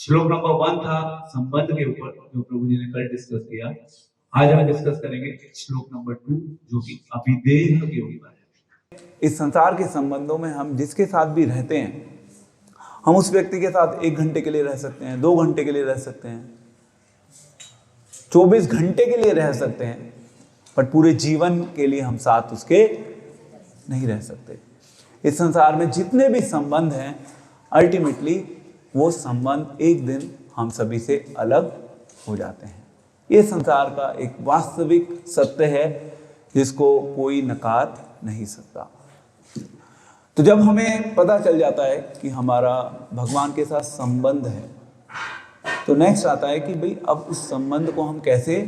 श्लोक नंबर 1 था संबंध के ऊपर, जो प्रभु जी ने कल डिस्कस किया। आज हम डिस्कस करेंगे श्लोक नंबर 2, जो कि अभिदेह के ऊपर है। इस संसार के संबंधों में हम जिसके साथ भी रहते हैं, हम उस व्यक्ति के साथ 1 घंटे के लिए रह सकते हैं, 2 घंटे के लिए रह सकते हैं, 24 घंटे के लिए रह सकते हैं, पर पूरे जीवन के लिए हम साथ उसके नहीं रह सकते। इस संसार में जितने भी संबंध हैं, अल्टीमेटली वो संबंध एक दिन हम सभी से अलग हो जाते हैं। ये संसार का एक वास्तविक सत्य है जिसको कोई नकार नहीं सकता। तो जब हमें पता चल जाता है कि हमारा भगवान के साथ संबंध है, तो नेक्स्ट आता है कि भाई अब उस संबंध को हम कैसे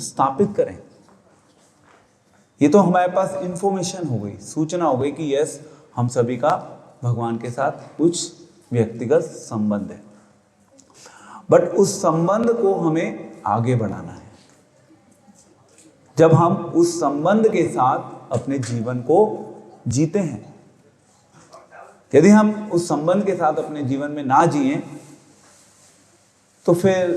स्थापित करें। ये तो हमारे पास इंफॉर्मेशन हो गई, सूचना हो गई कि यस, हम सभी का भगवान के साथ कुछ व्यक्तिगत संबंध है, बट उस संबंध को हमें आगे बढ़ाना है। जब हम उस संबंध के साथ अपने जीवन को जीते हैं, यदि हम उस संबंध के साथ अपने जीवन में ना जिए, तो फिर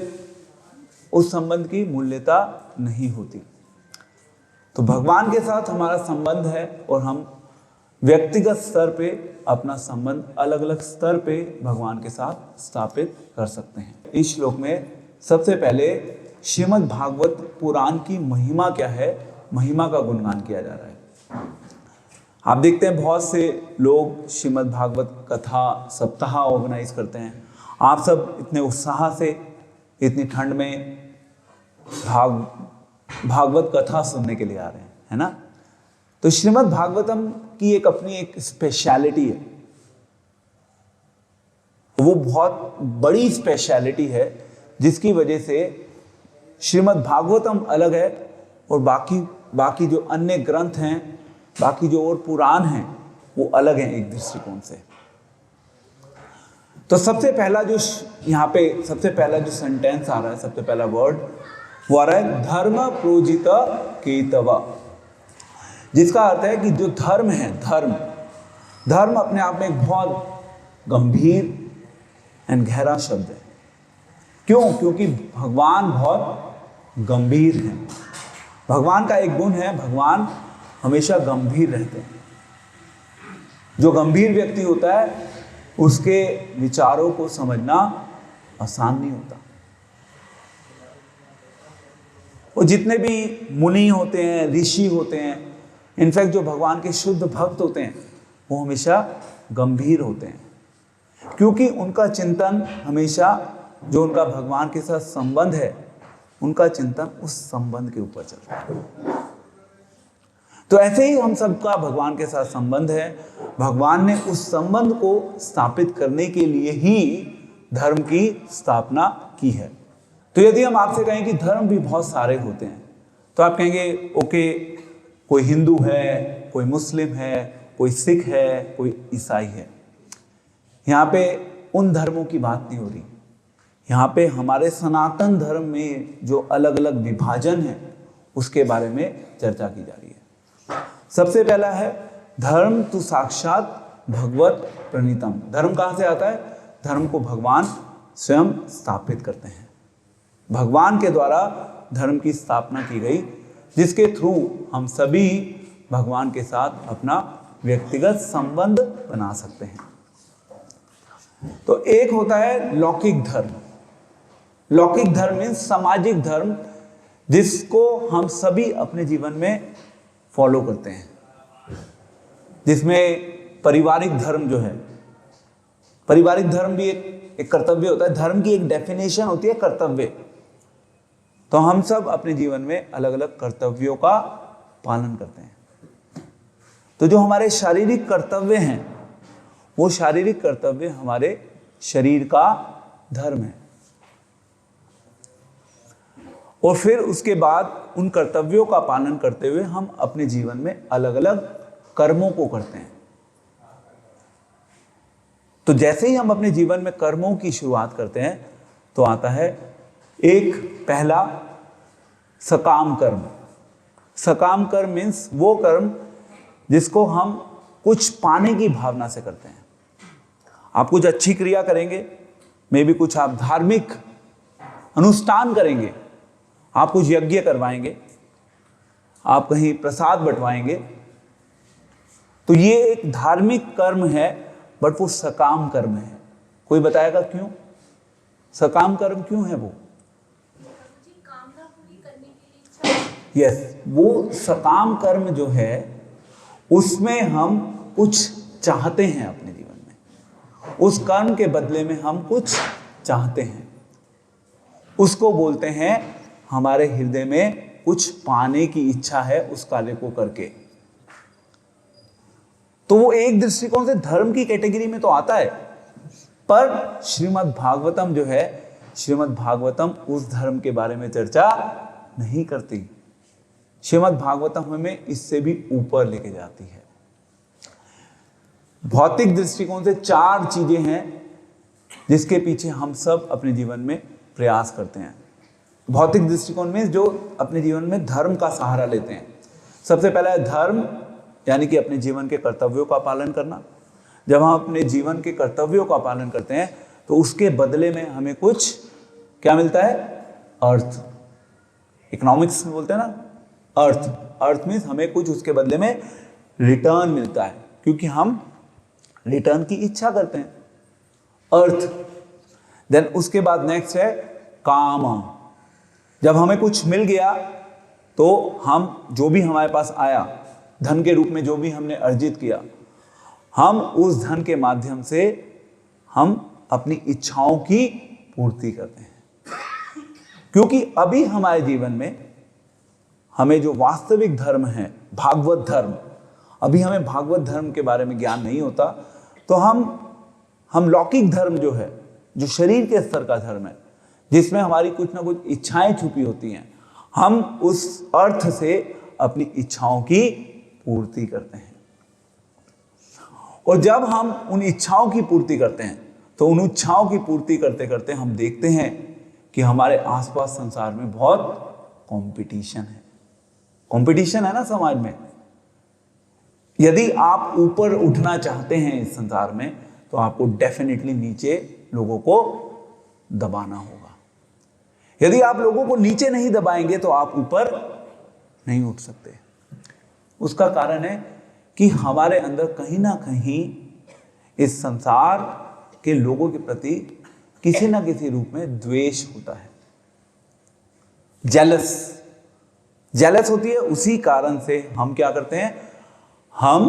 उस संबंध की मूल्यता नहीं होती। तो भगवान के साथ हमारा संबंध है और हम व्यक्तिगत स्तर पे अपना संबंध अलग अलग स्तर पे भगवान के साथ स्थापित कर सकते हैं। इस श्लोक में सबसे पहले श्रीमद् भागवत पुराण की महिमा क्या है, महिमा का गुणगान किया जा रहा है। आप देखते हैं बहुत से लोग श्रीमद् भागवत कथा सप्ताह ऑर्गेनाइज करते हैं। आप सब इतने उत्साह से इतनी ठंड में भागवत कथा सुनने के लिए आ रहे हैं, है ना। तो श्रीमद् भागवतम की एक अपनी एक स्पेशलिटी है, वो बहुत बड़ी स्पेशलिटी है, जिसकी वजह से श्रीमद् भागवतम अलग है और बाकी जो अन्य ग्रंथ हैं, बाकी जो और पुराण हैं, वो अलग हैं एक दृष्टिकोण से। तो सबसे पहला जो सेंटेंस आ रहा है, सबसे पहला वर्ड वो आ रहा है धर्म प्रोजित केतव, जिसका अर्थ है कि जो धर्म है, धर्म अपने आप में एक बहुत गंभीर एंड गहरा शब्द है। क्यों? क्योंकि भगवान बहुत गंभीर है। भगवान का एक गुण है, भगवान हमेशा गंभीर रहते हैं। जो गंभीर व्यक्ति होता है, उसके विचारों को समझना आसान नहीं होता। वो जितने भी मुनि होते हैं, ऋषि होते हैं, इनफैक्ट जो भगवान के शुद्ध भक्त होते हैं, वो हमेशा गंभीर होते हैं, क्योंकि उनका चिंतन हमेशा, जो उनका भगवान के साथ संबंध है, उनका चिंतन उस संबंध के ऊपर चलता है। तो ऐसे ही हम सबका भगवान के साथ संबंध है। भगवान ने उस संबंध को स्थापित करने के लिए ही धर्म की स्थापना की है। तो यदि हम आपसे कहें कि धर्म भी बहुत सारे होते हैं, तो आप कहेंगे ओके, कोई हिंदू है, कोई मुस्लिम है, कोई सिख है, कोई ईसाई है। यहाँ पे उन धर्मों की बात नहीं हो रही। यहाँ पे हमारे सनातन धर्म में जो अलग अलग विभाजन है, उसके बारे में चर्चा की जा रही है। सबसे पहला है धर्म तो साक्षात भगवत प्रणीतम। धर्म कहाँ से आता है? धर्म को भगवान स्वयं स्थापित करते हैं। भगवान के द्वारा धर्म की स्थापना की गई, जिसके थ्रू हम सभी भगवान के साथ अपना व्यक्तिगत संबंध बना सकते हैं। तो एक होता है लौकिक धर्म। लौकिक धर्म मीन्स सामाजिक धर्म, जिसको हम सभी अपने जीवन में फॉलो करते हैं, जिसमें पारिवारिक धर्म जो है, पारिवारिक धर्म भी एक कर्तव्य होता है। धर्म की एक डेफिनेशन होती है कर्तव्य। तो हम सब अपने जीवन में अलग अलग कर्तव्यों का पालन करते हैं। तो जो हमारे शारीरिक कर्तव्य हैं, वो शारीरिक कर्तव्य हमारे शरीर का धर्म है। और फिर उसके बाद उन कर्तव्यों का पालन करते हुए हम अपने जीवन में अलग अलग कर्मों को करते हैं। तो जैसे ही हम अपने जीवन में कर्मों की शुरुआत करते हैं, तो आता है एक पहला सकाम कर्म। सकाम कर्म मीन्स वो कर्म जिसको हम कुछ पाने की भावना से करते हैं। आप कुछ अच्छी क्रिया करेंगे मे भी कुछ आप धार्मिक अनुष्ठान करेंगे, आप कुछ यज्ञ करवाएंगे, आप कहीं प्रसाद बंटवाएंगे, तो ये एक धार्मिक कर्म है, बट वो सकाम कर्म है। कोई बताएगा क्यों सकाम कर्म क्यों है वो? यस, वो सकाम कर्म जो है उसमें हम कुछ चाहते हैं अपने जीवन में, उस कर्म के बदले में हम कुछ चाहते हैं, उसको बोलते हैं हमारे हृदय में कुछ पाने की इच्छा है उस कार्य को करके। तो वो एक दृष्टिकोण से धर्म की कैटेगरी में तो आता है, पर श्रीमद् भागवतम जो है, श्रीमद् भागवतम उस धर्म के बारे में चर्चा नहीं करती। श्रीमद् भागवतम हमें इससे भी ऊपर लेके जाती है। भौतिक दृष्टिकोण से 4 चीजें हैं जिसके पीछे हम सब अपने जीवन में प्रयास करते हैं। भौतिक दृष्टिकोण में जो अपने जीवन में धर्म का सहारा लेते हैं, सबसे पहला है धर्म, यानी कि अपने जीवन के कर्तव्यों का पालन करना। जब हम अपने जीवन के कर्तव्यों का पालन करते हैं तो उसके बदले में हमें कुछ क्या मिलता है? अर्थ। इकोनॉमिक्स में बोलते हैं ना अर्थ। अर्थ मीन्स हमें कुछ उसके बदले में रिटर्न मिलता है, क्योंकि हम रिटर्न की इच्छा करते हैं। अर्थ। देन उसके बाद नेक्स्ट है काम। जब हमें कुछ मिल गया तो हम जो भी हमारे पास आया धन के रूप में, जो भी हमने अर्जित किया, हम उस धन के माध्यम से हम अपनी इच्छाओं की पूर्ति करते हैं। क्योंकि अभी हमारे जीवन में हमें जो वास्तविक धर्म है, भागवत धर्म, अभी हमें भागवत धर्म के बारे में ज्ञान नहीं होता, तो हम लौकिक धर्म जो है, जो शरीर के स्तर का धर्म है, जिसमें हमारी कुछ ना कुछ इच्छाएं छुपी होती हैं, हम उस अर्थ से अपनी इच्छाओं की पूर्ति करते हैं। और जब हम उन इच्छाओं की पूर्ति करते हैं तो उन इच्छाओं की पूर्ति करते करते हम देखते हैं कि हमारे आसपास संसार में बहुत कंपटीशन है। कंपटीशन है ना समाज में। यदि आप ऊपर उठना चाहते हैं इस संसार में, तो आपको डेफिनेटली नीचे लोगों को दबाना होगा। यदि आप लोगों को नीचे नहीं दबाएंगे तो आप ऊपर नहीं उठ सकते। उसका कारण है कि हमारे अंदर कहीं ना कहीं इस संसार के लोगों के प्रति किसी ना किसी रूप में द्वेष होता है। जेलस होती है। उसी कारण से हम क्या करते हैं, हम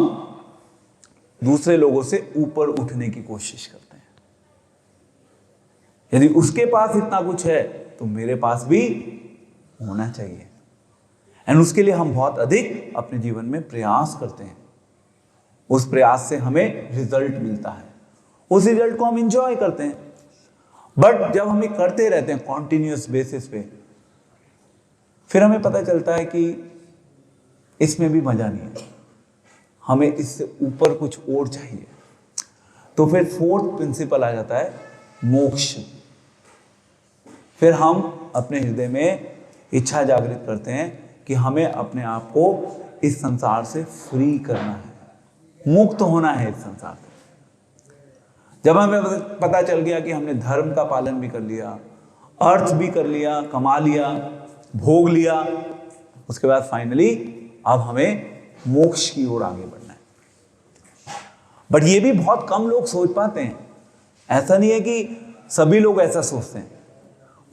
दूसरे लोगों से ऊपर उठने की कोशिश करते हैं। यदि उसके पास इतना कुछ है तो मेरे पास भी होना चाहिए, एंड उसके लिए हम बहुत अधिक अपने जीवन में प्रयास करते हैं। उस प्रयास से हमें रिजल्ट मिलता है, उस रिजल्ट को हम इंजॉय करते हैं। बट जब हम ये करते रहते हैं कॉन्टिन्यूअस बेसिस पे, फिर हमें पता चलता है कि इसमें भी मजा नहीं है, हमें इससे ऊपर कुछ और चाहिए। तो फिर 4th प्रिंसिपल आ जाता है मोक्ष। फिर हम अपने हृदय में इच्छा जागृत करते हैं कि हमें अपने आप को इस संसार से फ्री करना है, मुक्त होना है इस संसार से। जब हमें पता चल गया कि हमने धर्म का पालन भी कर लिया, अर्थ भी कर लिया, कमा लिया, भोग लिया, उसके बाद फाइनली अब हमें मोक्ष की ओर आगे बढ़ना है। बट ये भी बहुत कम लोग सोच पाते हैं। ऐसा नहीं है कि सभी लोग ऐसा सोचते हैं।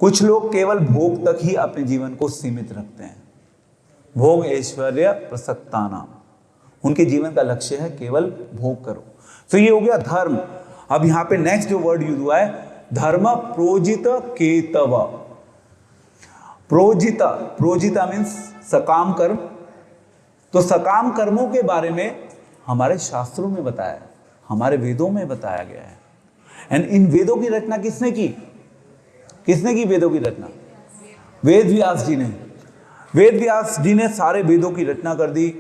कुछ लोग केवल भोग तक ही अपने जीवन को सीमित रखते हैं। भोग ऐश्वर्य प्रसक्ता नाम, उनके जीवन का लक्ष्य है केवल भोग करो। तो ये हो गया धर्म। अब यहां पे नेक्स्ट जो वर्ड यूज हुआ है, धर्म प्रोजित केतव। प्रोजिता मीन्स सकाम कर्म। तो सकाम कर्मों के बारे में हमारे शास्त्रों में बताया है, हमारे वेदों में बताया गया है। एंड इन वेदों की रचना किसने की? किसने की वेदों की रचना? वेद व्यास जी ने। वेद व्यास जी ने सारे वेदों की रचना कर दी।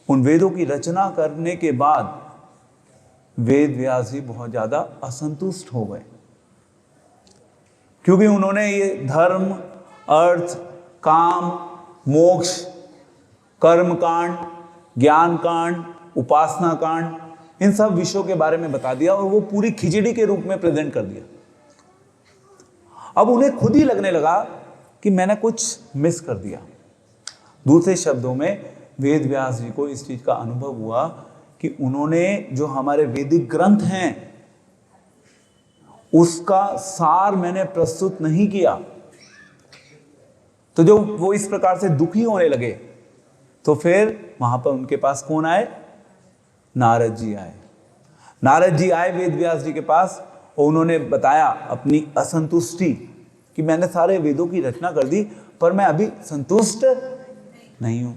उन वेदों की रचना करने के बाद वेद व्यास जी बहुत ज्यादा असंतुष्ट हो गए, क्योंकि उन्होंने ये धर्म, अर्थ, काम, मोक्ष, कर्म कांड, ज्ञान कांड, उपासना कांड, इन सब विषयों के बारे में बता दिया और वो पूरी खिचड़ी के रूप में प्रेजेंट कर दिया। अब उन्हें खुद ही लगने लगा कि मैंने कुछ मिस कर दिया। दूसरे शब्दों में वेद व्यास जी को इस चीज का अनुभव हुआ कि उन्होंने जो हमारे वैदिक ग्रंथ हैं उसका सार मैंने प्रस्तुत नहीं किया। तो जो वो इस प्रकार से दुखी होने लगे, तो फिर वहां पर उनके पास कौन आए? नारद जी आए। नारद जी आए वेद व्यास जी के पास और उन्होंने बताया अपनी असंतुष्टि कि मैंने सारे वेदों की रचना कर दी पर मैं अभी संतुष्ट नहीं हूं।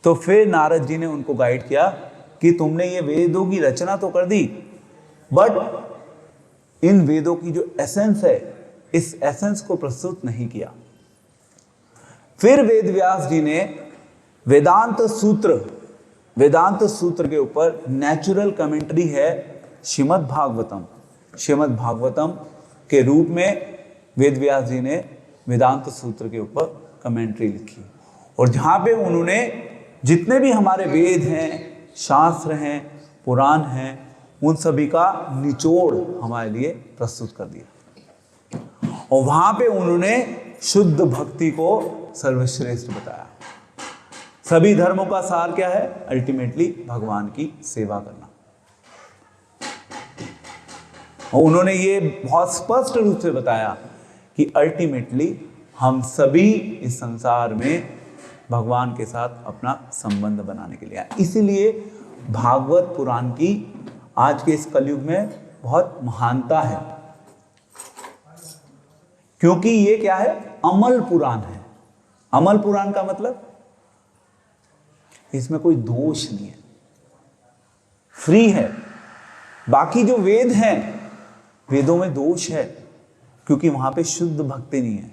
तो फिर नारद जी ने उनको गाइड किया कि तुमने ये वेदों की रचना तो कर दी, बट इन वेदों की जो एसेंस है, इस एसेंस को प्रस्तुत नहीं किया। फिर वेद व्यास जी ने वेदांत सूत्र के ऊपर नेचुरल कमेंट्री है श्रीमद् भागवतम के रूप में वेद व्यास जी ने वेदांत सूत्र के ऊपर कमेंट्री लिखी, और जहां पे उन्होंने जितने भी हमारे वेद हैं, शास्त्र हैं, पुराण हैं, उन सभी का निचोड़ हमारे लिए प्रस्तुत कर दिया। और वहां पे उन्होंने शुद्ध भक्ति को सर्वश्रेष्ठ बताया। सभी धर्मों का सार क्या है? अल्टीमेटली भगवान की सेवा करना। और उन्होंने ये बहुत स्पष्ट रूप से बताया कि अल्टीमेटली हम सभी इस संसार में भगवान के साथ अपना संबंध बनाने के लिए आए। इसीलिए भागवत पुराण की आज के इस कलयुग में बहुत महानता है, क्योंकि ये क्या है? अमल पुराण है। अमल पुराण का मतलब इसमें कोई दोष नहीं है, फ्री है। बाकी जो वेद हैं, वेदों में दोष है, क्योंकि वहां पे शुद्ध भक्ति नहीं है।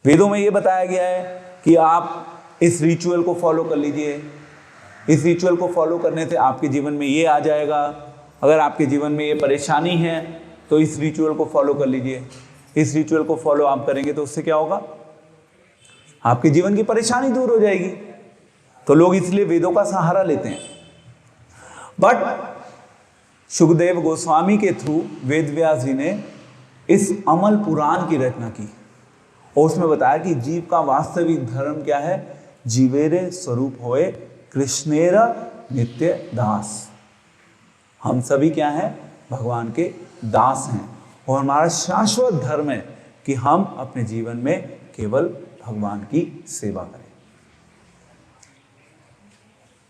वेदों में यह बताया गया है कि आप इस रिचुअल को फॉलो कर लीजिए, इस रिचुअल को फॉलो करने से आपके जीवन में ये आ जाएगा, अगर आपके जीवन में ये परेशानी है तो इस रिचुअल को फॉलो कर लीजिए, इस रिचुअल को फॉलो आप करेंगे तो उससे क्या होगा? आपके जीवन की परेशानी दूर हो जाएगी। तो लोग इसलिए वेदों का सहारा लेते हैं। बट सुखदेव गोस्वामी के थ्रू वेद व्यास जी ने इस अमल पुराण की रचना की, और उसमें बताया कि जीव का वास्तविक धर्म क्या है? जीवेरे स्वरूप होए कृष्णेरा नित्य दास। हम सभी क्या हैं? भगवान के दास हैं, और हमारा शाश्वत धर्म है कि हम अपने जीवन में केवल भगवान की सेवा करें।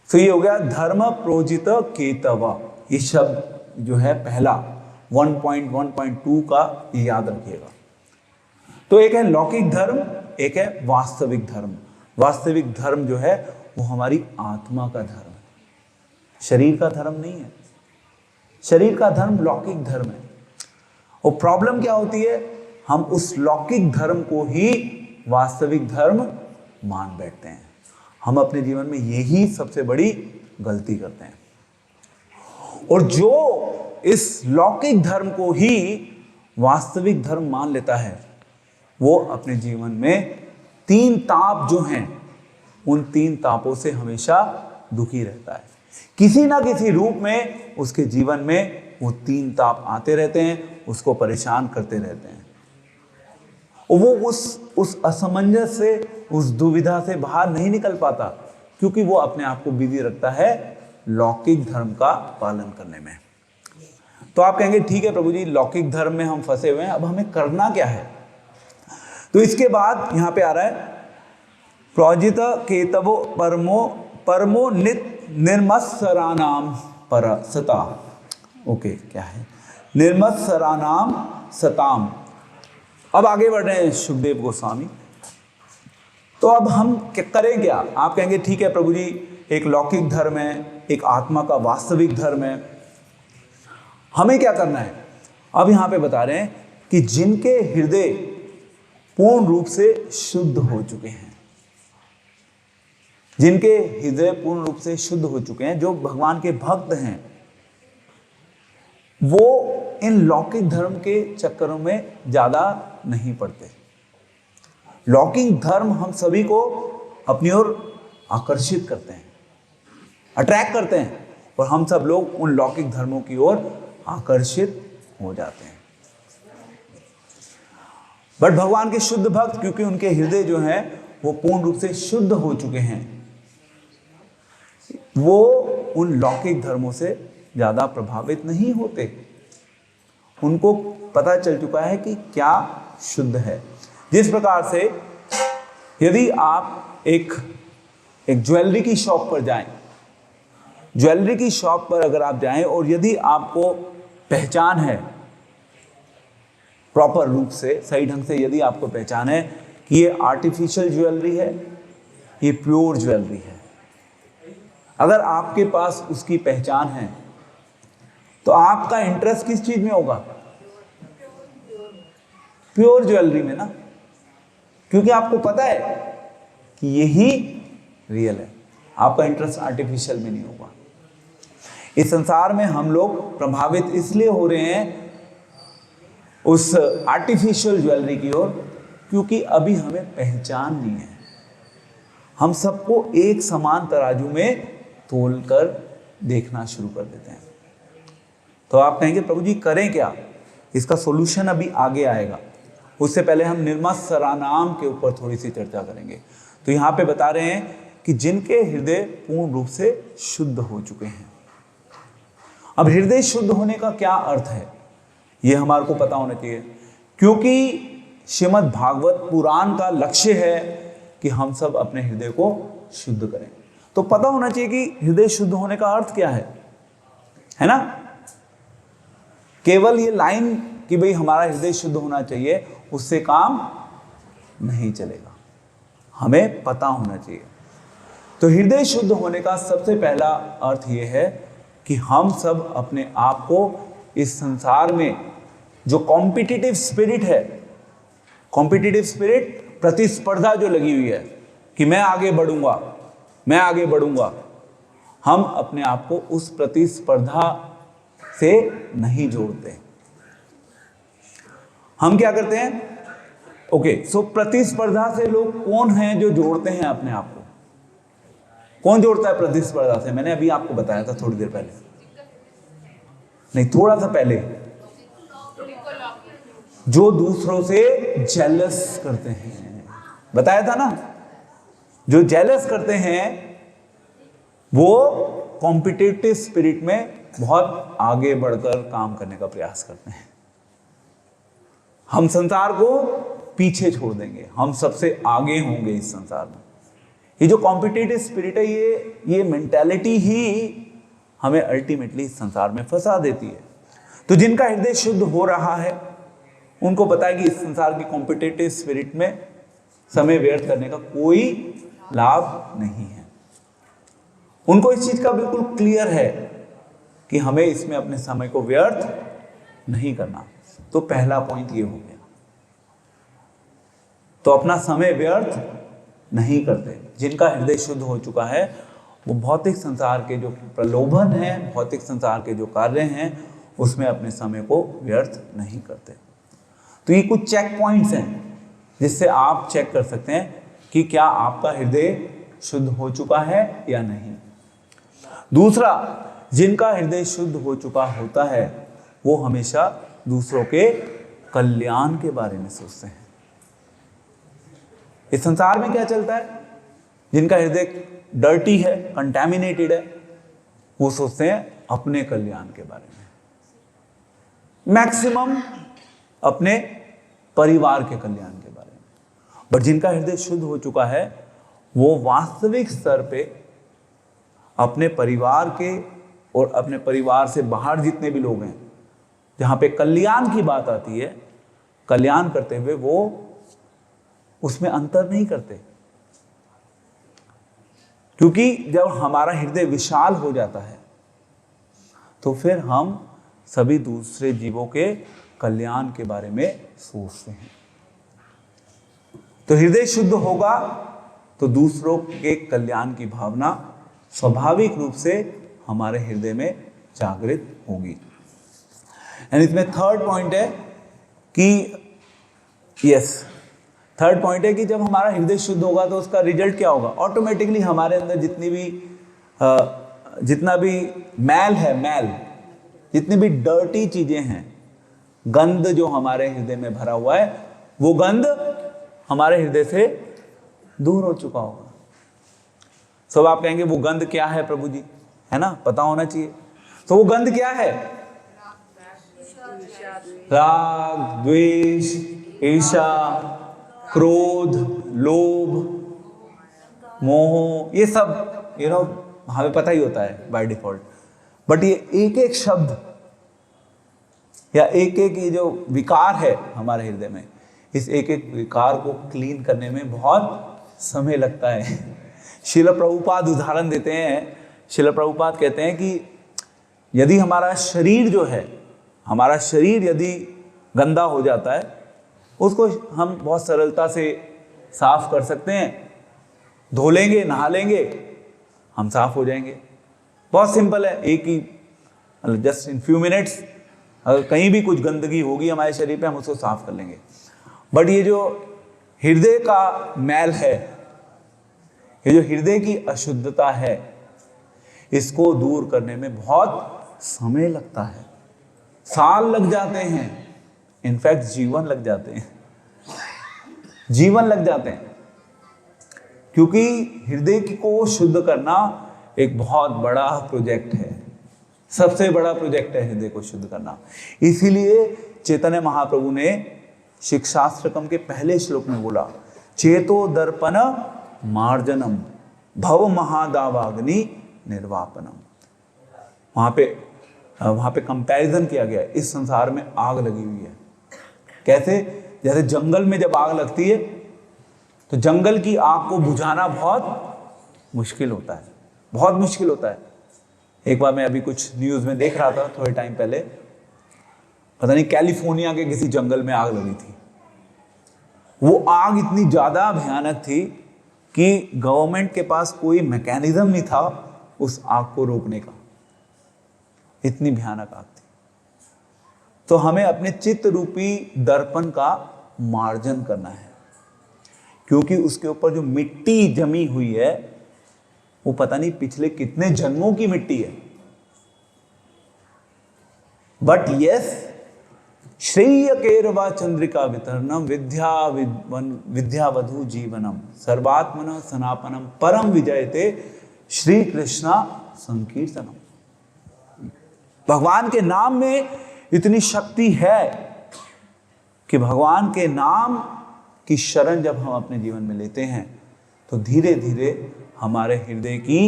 तो ये हो गया धर्म प्रोजित केतव। ये शब्द जो है पहला 1.1.2 का याद रखिएगा। तो एक है लौकिक धर्म, एक है वास्तविक धर्म। वास्तविक धर्म जो है वो हमारी आत्मा का धर्म है, शरीर का धर्म नहीं है। शरीर का धर्म लौकिक धर्म है। और प्रॉब्लम क्या होती है? हम उस लौकिक धर्म को ही वास्तविक धर्म मान बैठते हैं। हम अपने जीवन में यही सबसे बड़ी गलती करते हैं। और जो इस लौकिक धर्म को ही वास्तविक धर्म मान लेता है, वो अपने जीवन में 3 ताप जो हैं, उन 3 तापों से हमेशा दुखी रहता है। किसी ना किसी रूप में उसके जीवन में वो 3 ताप आते रहते हैं, उसको परेशान करते रहते हैं। और वो उस असमंजस से, उस दुविधा से बाहर नहीं निकल पाता, क्योंकि वो अपने आप को बिजी रखता है लौकिक धर्म का पालन करने में। तो आप कहेंगे ठीक है प्रभु जी, लौकिक धर्म में हम फंसे हुए हैं, अब हमें करना क्या है? तो इसके बाद यहां पे आ रहा है प्रोजित केतवो परमो निर्मत्सरानाम परसता। ओके, क्या है? निर्मत्सरानाम सताम। अब आगे बढ़ रहे हैं सुखदेव गोस्वामी। तो अब हम करें क्या? आप कहेंगे ठीक है प्रभु जी, एक लौकिक धर्म है, एक आत्मा का वास्तविक धर्म है, हमें क्या करना है? अब यहां पे बता रहे हैं कि जिनके हृदय पूर्ण रूप से शुद्ध हो चुके हैं, जिनके हृदय पूर्ण रूप से शुद्ध हो चुके हैं, जो भगवान के भक्त हैं, वो इन लौकिक धर्म के चक्करों में ज्यादा नहीं पड़ते। लौकिक धर्म हम सभी को अपनी ओर आकर्षित करते हैं, अट्रैक्ट करते हैं, और हम सब लोग उन लौकिक धर्मों की ओर आकर्षित हो जाते हैं। बट भगवान के शुद्ध भक्त, क्योंकि उनके हृदय जो हैं वो पूर्ण रूप से शुद्ध हो चुके हैं, वो उन लौकिक धर्मों से ज्यादा प्रभावित नहीं होते। उनको पता चल चुका है कि क्या शुद्ध है। जिस प्रकार से यदि आप एक ज्वेलरी की शॉप पर जाएं, ज्वेलरी की शॉप पर अगर आप जाएं और यदि आपको पहचान है प्रॉपर रूप से, सही ढंग से यदि आपको पहचान है कि ये आर्टिफिशियल ज्वेलरी है, ये प्योर ज्वेलरी है, अगर आपके पास उसकी पहचान है तो आपका इंटरेस्ट किस चीज में होगा? प्योर ज्वेलरी में ना, क्योंकि आपको पता है कि यही रियल है। आपका इंटरेस्ट आर्टिफिशियल में नहीं होगा। इस संसार में हम लोग प्रभावित इसलिए हो रहे हैं उस आर्टिफिशियल ज्वेलरी की ओर, क्योंकि अभी हमें पहचान नहीं है। हम सबको एक समान तराजू में तोलकर देखना शुरू कर देते हैं। तो आप कहेंगे प्रभु जी करें क्या? इसका सॉल्यूशन अभी आगे आएगा। उससे पहले हम निर्मत्सरानाम के ऊपर थोड़ी सी चर्चा करेंगे। तो यहाँ पे बता रहे हैं कि जिनके हृदय पूर्ण रूप से शुद्ध हो चुके हैं। अब हृदय शुद्ध होने का क्या अर्थ है, ये हमारे को पता होना चाहिए, क्योंकि श्रीमद् भागवत पुराण का लक्ष्य है कि हम सब अपने हृदय को शुद्ध करें। तो पता होना चाहिए कि हृदय शुद्ध होने का अर्थ क्या है ना? केवल ये लाइन कि भाई हमारा हृदय शुद्ध होना चाहिए, उससे काम नहीं चलेगा। हमें पता होना चाहिए। तो हृदय शुद्ध होने का सबसे पहला अर्थ यह है कि हम सब अपने आप को इस संसार में जो कॉम्पिटिटिव स्पिरिट है, कॉम्पिटिटिव स्पिरिट, प्रतिस्पर्धा जो लगी हुई है कि मैं आगे बढ़ूंगा, मैं आगे बढ़ूंगा, हम अपने आप को उस प्रतिस्पर्धा से नहीं जोड़ते। हम क्या करते हैं? ओके, सो प्रतिस्पर्धा से लोग कौन हैं जो जोड़ते हैं अपने आप को? कौन जोड़ता है प्रतिस्पर्धा से? मैंने अभी आपको बताया था थोड़ी देर पहले, नहीं थोड़ा सा पहले, जो दूसरों से जेलस करते हैं, बताया था ना। जो जेलस करते हैं वो कॉम्पिटिटिव स्पिरिट में बहुत आगे बढ़कर काम करने का प्रयास करते हैं। हम संसार को पीछे छोड़ देंगे, हम सबसे आगे होंगे इस संसार में। ये जो कॉम्पिटिटिव स्पिरिट है, ये मेंटालिटी ही हमें अल्टीमेटली इस संसार में फंसा देती है। तो जिनका हृदय शुद्ध हो रहा है उनको पता है कि इस संसार की कॉम्पिटिटिव स्पिरिट में समय व्यर्थ करने का कोई लाभ नहीं है। उनको इस चीज का बिल्कुल क्लियर है कि हमें इसमें अपने समय को व्यर्थ नहीं करना। तो पहला पॉइंट ये हो गया। तो अपना समय व्यर्थ नहीं करते। जिनका हृदय शुद्ध हो चुका है वो भौतिक संसार के जो प्रलोभन है, भौतिक संसार के जो कार्य हैं, उसमें अपने समय को व्यर्थ नहीं करते। तो ये कुछ चेक पॉइंट्स हैं जिससे आप चेक कर सकते हैं कि क्या आपका हृदय शुद्ध हो चुका है या नहीं। दूसरा, जिनका हृदय शुद्ध हो चुका होता है वो हमेशा दूसरों के कल्याण के बारे में सोचते हैं। इस संसार में क्या चलता है? जिनका हृदय डर्टी है, कंटैमिनेटेड है, वो सोचते हैं अपने कल्याण के बारे में, मैक्सिमम अपने परिवार के कल्याण के बारे में। बट जिनका हृदय शुद्ध हो चुका है वो वास्तविक स्तर पे अपने परिवार के और अपने परिवार से बाहर जितने भी लोग हैं, जहां पे कल्याण की बात आती है, कल्याण करते हुए वो उसमें अंतर नहीं करते। क्योंकि जब हमारा हृदय विशाल हो जाता है तो फिर हम सभी दूसरे जीवों के कल्याण के बारे में सोचते हैं। तो हृदय शुद्ध होगा तो दूसरों के कल्याण की भावना स्वाभाविक रूप से हमारे हृदय में जागृत होगी। एंड इसमें थर्ड पॉइंट है कि जब हमारा हृदय शुद्ध होगा तो उसका रिजल्ट क्या होगा? ऑटोमेटिकली हमारे अंदर जितना भी मैल है, जितनी भी डर्टी चीजें हैं, गंद जो हमारे हृदय में भरा हुआ है, वो गंध हमारे हृदय से दूर हो चुका होगा। सब आप कहेंगे वो गंध क्या है प्रभु जी, है ना, पता होना चाहिए। तो वो गंध क्या है? राग, द्वेष, ईर्ष्या, क्रोध, लोभ, मोह, ये सब हमें पता ही होता है बाय डिफॉल्ट। बट ये एक एक शब्द या एक एक ये जो विकार है हमारे हृदय में, इस एक एक विकार को क्लीन करने में बहुत समय लगता है। श्रील प्रभुपाद उदाहरण देते हैं। श्रील प्रभुपाद कहते हैं कि यदि हमारा शरीर जो है, हमारा शरीर यदि गंदा हो जाता है, उसको हम बहुत सरलता से साफ कर सकते हैं। धो लेंगे, नहा लेंगे, हम साफ हो जाएंगे। बहुत सिंपल है, एक ही जस्ट इन फ्यू मिनट्स अगर कहीं भी कुछ गंदगी होगी हमारे शरीर पे, हम उसको साफ कर लेंगे। बट ये जो हृदय का मैल है, ये जो हृदय की अशुद्धता है, इसको दूर करने में बहुत समय लगता है, साल लग जाते हैं, इनफैक्ट जीवन लग जाते हैं, जीवन लग जाते हैं। क्योंकि हृदय को शुद्ध करना एक बहुत बड़ा प्रोजेक्ट है, सबसे बड़ा प्रोजेक्ट है हृदय को शुद्ध करना। इसीलिए चैतन्य महाप्रभु ने शिक्षाश्रकम के पहले श्लोक में बोला, चेतो दर्पण मार्जनम भव महादावाग्नि निर्वापनम। वहां पे कंपैरिजन किया गया है, इस संसार में आग लगी हुई है। कैसे? जैसे जंगल में जब आग लगती है तो जंगल की आग को बुझाना बहुत मुश्किल होता है, बहुत मुश्किल होता है। एक बार मैं अभी कुछ न्यूज़ में देख रहा था थोड़े टाइम पहले, पता नहीं कैलिफोर्निया के किसी जंगल में आग लगी थी। वो आग इतनी ज़्यादा भयानक थी कि गवर्नमेंट के पास कोई मैकेनिज्म नहीं था उस आग को रोकने का, इतनी भयानक आग थी। तो हमें अपने चित्त रूपी दर्पण का मार्जन करना है, क्योंकि उसके ऊपर जो मिट्टी जमी हुई है वो पता नहीं पिछले कितने जन्मों की मिट्टी है। बट यस, श्रेय केरवा चंद्रिका वितरणम विद्यावधु जीवनम सर्वात्मन सनापनम परम विजयते श्री कृष्णा संकीर्तनम। भगवान के नाम में इतनी शक्ति है कि भगवान के नाम की शरण जब हम अपने जीवन में लेते हैं तो धीरे धीरे हमारे हृदय की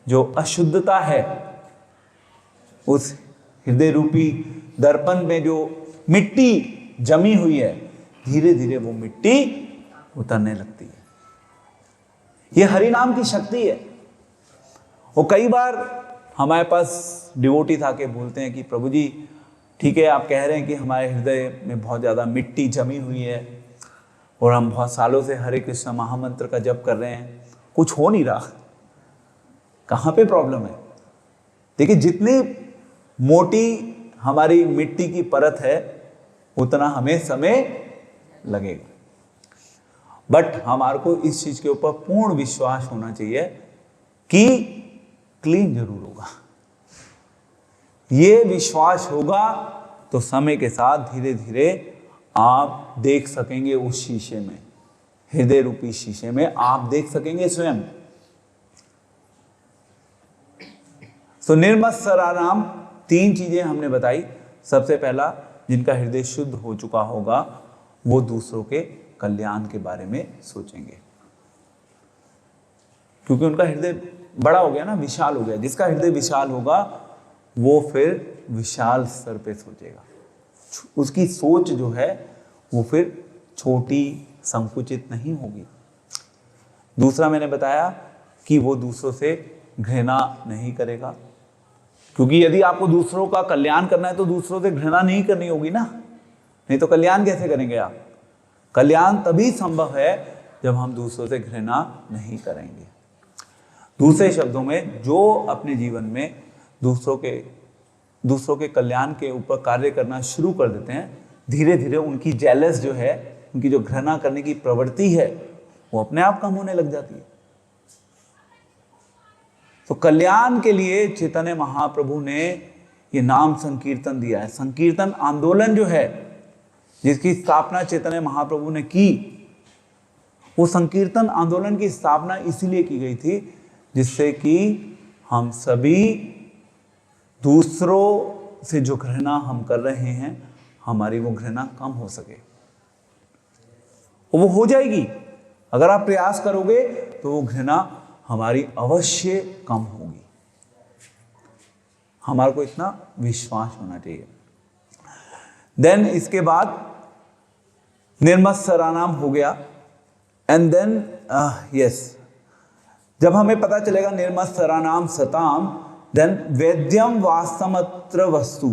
जो अशुद्धता है, उस हृदय रूपी दर्पण में जो मिट्टी जमी हुई है, धीरे धीरे वो मिट्टी उतरने लगती है। ये हरि नाम की शक्ति है। वो कई बार हमारे पास डिवोटी था के बोलते हैं कि प्रभु जी ठीक है, आप कह रहे हैं कि हमारे हृदय में बहुत ज़्यादा मिट्टी जमी हुई है और हम बहुत सालों से हरे कृष्ण महामंत्र का जप कर रहे हैं, कुछ हो नहीं रहा, कहाँ पे प्रॉब्लम है? देखिए, जितनी मोटी हमारी मिट्टी की परत है उतना हमें समय लगेगा। बट हमारे को इस चीज के ऊपर पूर्ण विश्वास होना चाहिए कि क्लीन जरूर होगा। ये विश्वास होगा तो समय के साथ धीरे धीरे आप देख सकेंगे उस शीशे में, हृदय रूपी शीशे में आप देख सकेंगे स्वयं। तो निर्मत्सराणाम, 3 चीजें हमने बताई। सबसे पहला, जिनका हृदय शुद्ध हो चुका होगा वो दूसरों के कल्याण के बारे में सोचेंगे, क्योंकि उनका हृदय बड़ा हो गया ना, विशाल हो गया। जिसका हृदय विशाल होगा वो फिर विशाल स्तर पे सोचेगा, उसकी सोच जो है वो फिर छोटी संकुचित नहीं होगी। दूसरा मैंने बताया कि वो दूसरों से घृणा नहीं करेगा, क्योंकि यदि आपको दूसरों का कल्याण करना है तो दूसरों से घृणा नहीं करनी होगी ना, नहीं तो कल्याण कैसे करेंगे आप? कल्याण तभी संभव है जब हम दूसरों से घृणा नहीं करेंगे। दूसरे शब्दों में, जो अपने जीवन में दूसरों के कल्याण के ऊपर कार्य करना शुरू कर देते हैं, धीरे धीरे उनकी जेलस जो है, उनकी जो घृणा करने की प्रवृत्ति है, वो अपने आप कम होने लग जाती है। तो कल्याण के लिए चैतन्य महाप्रभु ने ये नाम संकीर्तन दिया है। संकीर्तन आंदोलन जो है जिसकी स्थापना चैतन्य महाप्रभु ने की। वो संकीर्तन आंदोलन की स्थापना इसीलिए की गई थी जिससे कि हम सभी दूसरों से जो घृणा हम कर रहे हैं, हमारी वो घृणा कम हो सके। वो हो जाएगी, अगर आप प्रयास करोगे तो वो घृणा हमारी अवश्य कम होगी। हमारे को इतना विश्वास होना चाहिए। देन इसके बाद निर्मत्सराणाम हो गया। एंड देन यस, जब हमें पता चलेगा निर्मत्सराणाम सताम, देन वेद्यम वास्तवमत्र वस्तु,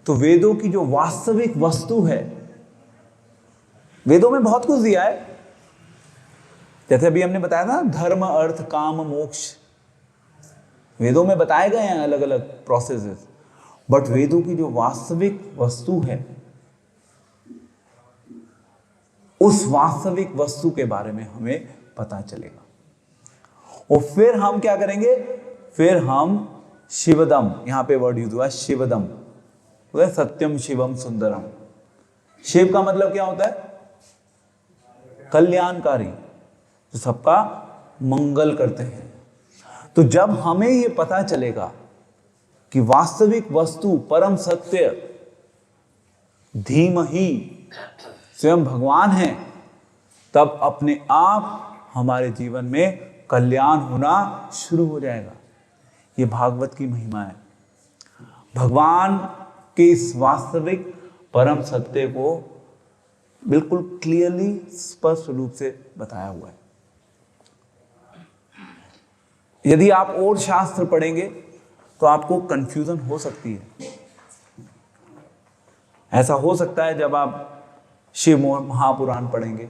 तो वेदों की जो वास्तविक वस्तु है, वेदों में बहुत कुछ दिया है, जैसे अभी हमने बताया था धर्म अर्थ काम मोक्ष, वेदों में बताए गए हैं अलग अलग प्रोसेसेस, बट वेदों की जो वास्तविक वस्तु है, उस वास्तविक वस्तु के बारे में हमें पता चलेगा। और फिर हम क्या करेंगे, फिर हम शिवदम, यहां पे वर्ड यूज हुआ शिवदम, सत्यम शिवम सुंदरम। शिव का मतलब क्या होता है, कल्याणकारी, जो सबका मंगल करते हैं। तो जब हमें ये पता चलेगा कि वास्तविक वस्तु परम सत्य धीमहि स्वयं भगवान है, तब अपने आप हमारे जीवन में कल्याण होना शुरू हो जाएगा। ये भागवत की महिमा है। भगवान के इस वास्तविक परम सत्य को बिल्कुल क्लियरली स्पष्ट रूप से बताया हुआ है। यदि आप और शास्त्र पढ़ेंगे तो आपको कंफ्यूजन हो सकती है। ऐसा हो सकता है जब आप शिव महापुराण पढ़ेंगे